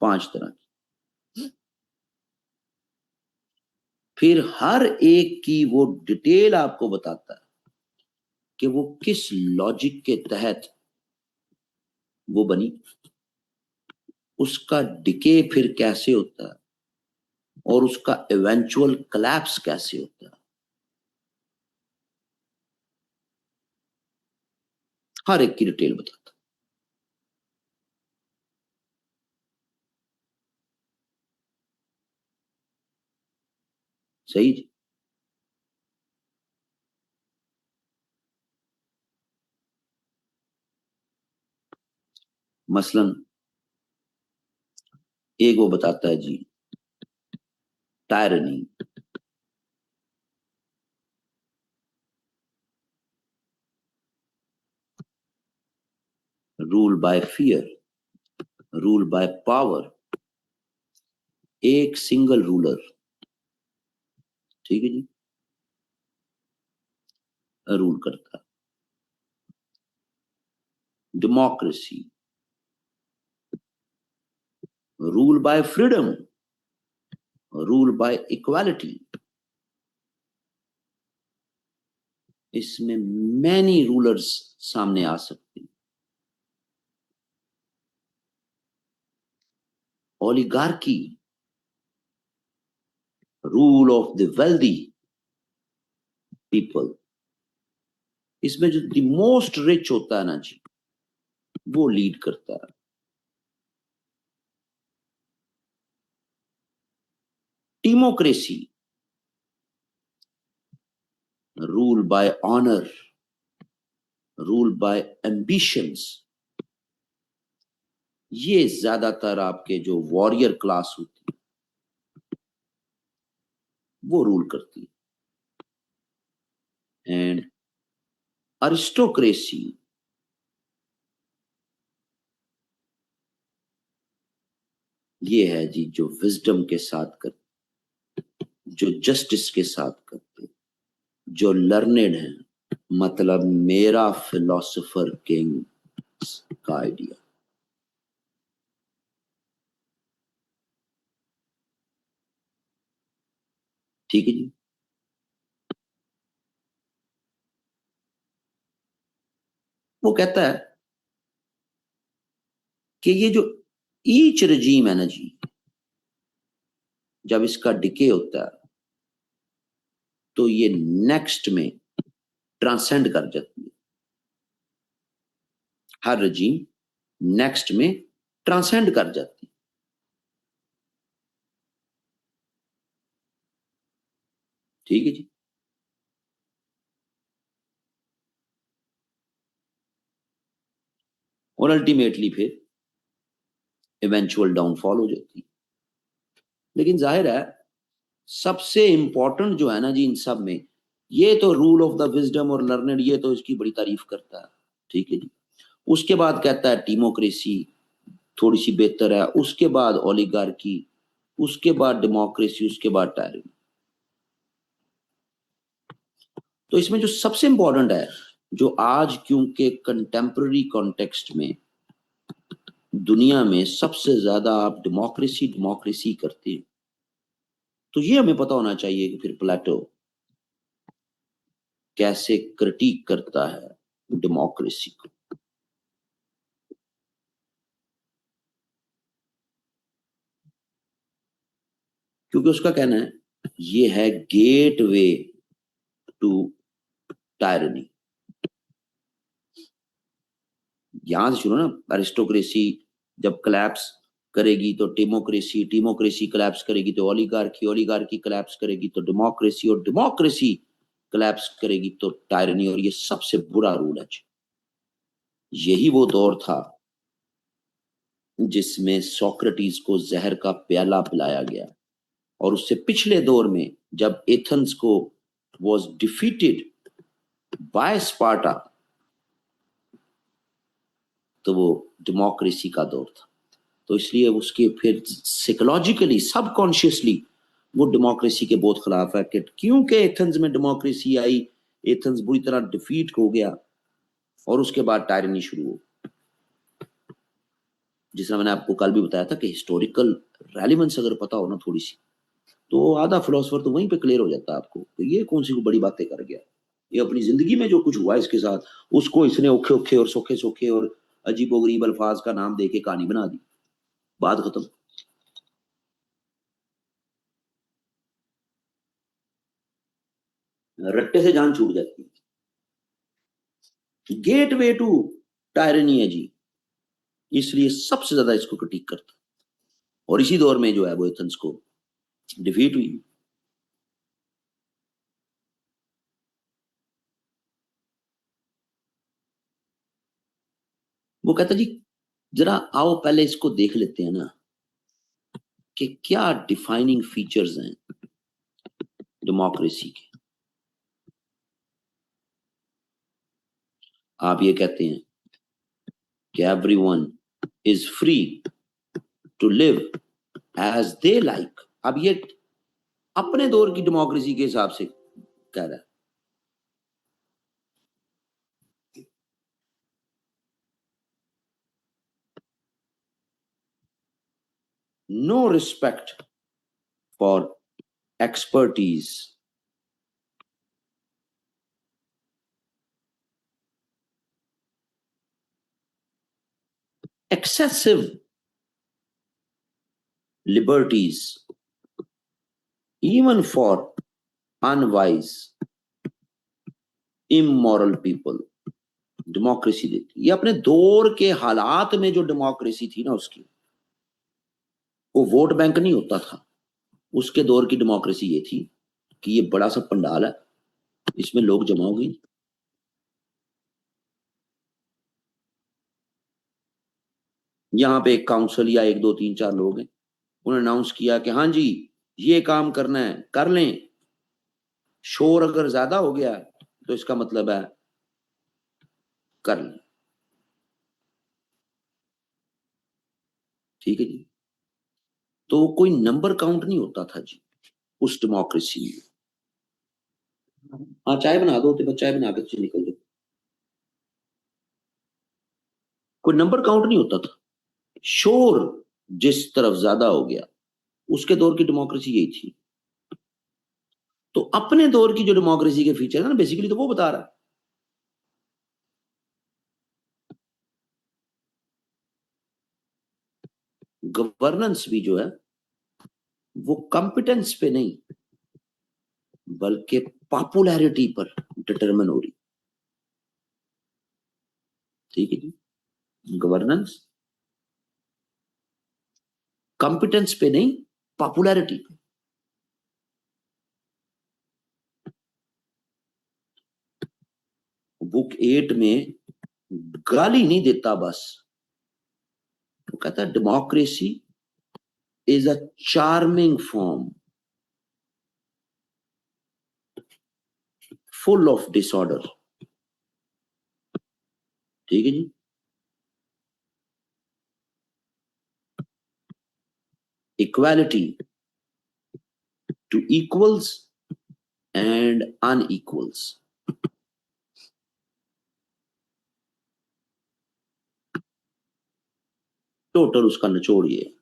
पांच तरह की। फिर हर एक की वो डिटेल आपको बताता है कि वो किस लॉजिक के तहत वो बनी, उसका डिके फिर कैसे होता है और उसका इवेंचुअल कोलैप्स कैसे होता है, हर एक की डिटेल बताता है। सही जी। मसलन एक वो बताता है जी tyranny, rule by fear, rule by power, एक सिंगल रूलर। ठीक है जी, रूल करता है। Democracy, rule by freedom, rule by equality. इसमें मैनी रूलर्स सामने आ सकते हैं। Oligarchy, rule of the wealthy people. इसमें जो द मोस्ट रिच होता है ना जी, वो लीड करता है। Democracy, rule bye honour, rule by ambitions. ये ज्यादातर आपके जो वॉरियर क्लास होती है वो रूल करती है। एंड अरिस्टोक्रेसी, ये है जी जो विजडम के साथ करते, जो जस्टिस के साथ करते, जो लर्नेड है, मतलब मेरा फिलोसोफर किंग का आइडिया। ठीक है जी। वो कहता है कि ये जो ईच रजीम है ना जी, जब इसका डिके होता है तो ये नेक्स्ट में ट्रांसेंड कर जाती है। हर रजीम नेक्स्ट में ट्रांसेंड कर जाती है। ठीक है जी। और अल्टीमेटली फिर इवेंचुअल डाउनफॉल हो जाती है। लेकिन जाहिर है सबसे इंपॉर्टेंट जो है ना जी इन सब में, ये तो रूल ऑफ द विजडम और लर्नर, ये तो इसकी बड़ी तारीफ करता है। ठीक है जी। उसके बाद कहता है डेमोक्रेसी थोड़ी सी बेहतर है, उसके बाद ओलिगार्की, उसके बाद डेमोक्रेसी, उसके बाद टायरेनी। तो इसमें जो सबसे इंपॉर्टेंट है, जो आज क्योंकि कंटेम्पररी कॉन्टेक्स्ट में दुनिया में सबसे ज्यादा आप डेमोक्रेसी डेमोक्रेसी करते हैं, तो ये हमें पता होना चाहिए कि फिर प्लेटो कैसे क्रिटिक करता है डेमोक्रेसी को। क्योंकि उसका कहना है ये है गेट वे टू टायरनी। यहां से शुरू ना, अरिस्टोक्रेसी जब कलैप्स करेगी तो डेमोक्रेसी, डेमोक्रेसी कलैप्स करेगी तो ओलिगार्की, ओलिगार्की कलैप्स करेगी तो डेमोक्रेसी, और डेमोक्रेसी कलैप्स करेगी तो टायरनी। और ये सबसे बुरा रूल है। यही वो दौर था जिसमें सोक्रेटिस को जहर का प्याला पिलाया गया, और उससे पिछले दौर में जब एथेंस को was defeated by स्पार्टा, तो वो डेमोक्रेसी का दौर था। तो इसलिए उसके फिर साइकोलॉजिकली सबकॉन्शियसली वो डेमोक्रेसी के बहुत खिलाफ है कि क्योंकि एथेंस में डेमोक्रेसी आई, एथेंस बुरी तरह डिफीट हो गया और उसके बाद टायरनी शुरू हो। जिस तरह मैंने आपको कल भी बताया था कि हिस्टोरिकल रेलिवेंस अगर पता हो ना थोड़ी सी, तो आधा फिलोसफर तो वहीं पे क्लियर हो जाता है आपको, तो ये कौन सी बड़ी बातें कर गया, ये अपनी जिंदगी में जो कुछ हुआ इसके साथ, उसको इसने औखे औखे और सोखे सोखे और अजीबोगरीब अल्फाज का नाम देके कहानी बना दी, बात खत्म। रट्टे से जान छूट जाती है। गेट वे टू टायरनी है जी, इसलिए सबसे ज्यादा इसको क्रिटिक करता, और इसी दौर में जो है वो एथेंस को डिफीट हुई। वो कहता जी जरा आओ पहले इसको देख लेते हैं ना कि क्या डिफाइनिंग फीचर्स हैं डेमोक्रेसी के। आप ये कहते हैं कि everyone is free to live as they like. अब ये अपने दौर की डेमोक्रेसी के हिसाब से कह रहा है। No respect for expertise, excessive liberties even for unwise immoral people। Democracy देती, ये अपने दौर के हालात में जो डेमोक्रेसी थी ना उसकी, वो वोट बैंक नहीं होता था। उसके दौर की डेमोक्रेसी ये थी कि ये बड़ा सा पंडाल है, इसमें लोग जमा हो गए, यहाँ पे एक काउंसिल या एक दो तीन चार लोग हैं, उन्होंने अनाउंस किया कि हाँ जी ये काम करना है कर लें। शोर अगर ज्यादा हो गया तो इसका मतलब है कर लें, ठीक है जी। तो कोई नंबर काउंट नहीं होता था जी उस डेमोक्रेसी में। हाँ चाय बना दो, तो चाय बना के तुझे निकल दो, कोई नंबर काउंट नहीं होता था। शोर जिस तरफ ज्यादा हो गया, उसके दौर की डेमोक्रेसी यही थी। तो अपने दौर की जो डेमोक्रेसी के फीचर है ना, बेसिकली तो वो बता रहा है। गवर्नेंस भी जो है वो कॉम्पिटेंस पे नहीं बल्कि पॉपुलैरिटी पर डिटरमिन हो रही, ठीक है जी। गवर्नेंस कॉम्पिटेंस पे नहीं, पॉपुलैरिटी पे। बुक 8 में गाली नहीं देता बस, वो कहता है democracy is a charming form full of disorder, ठीक है जी। Equality to equals and unequals, total उसका निचोड़ ये है।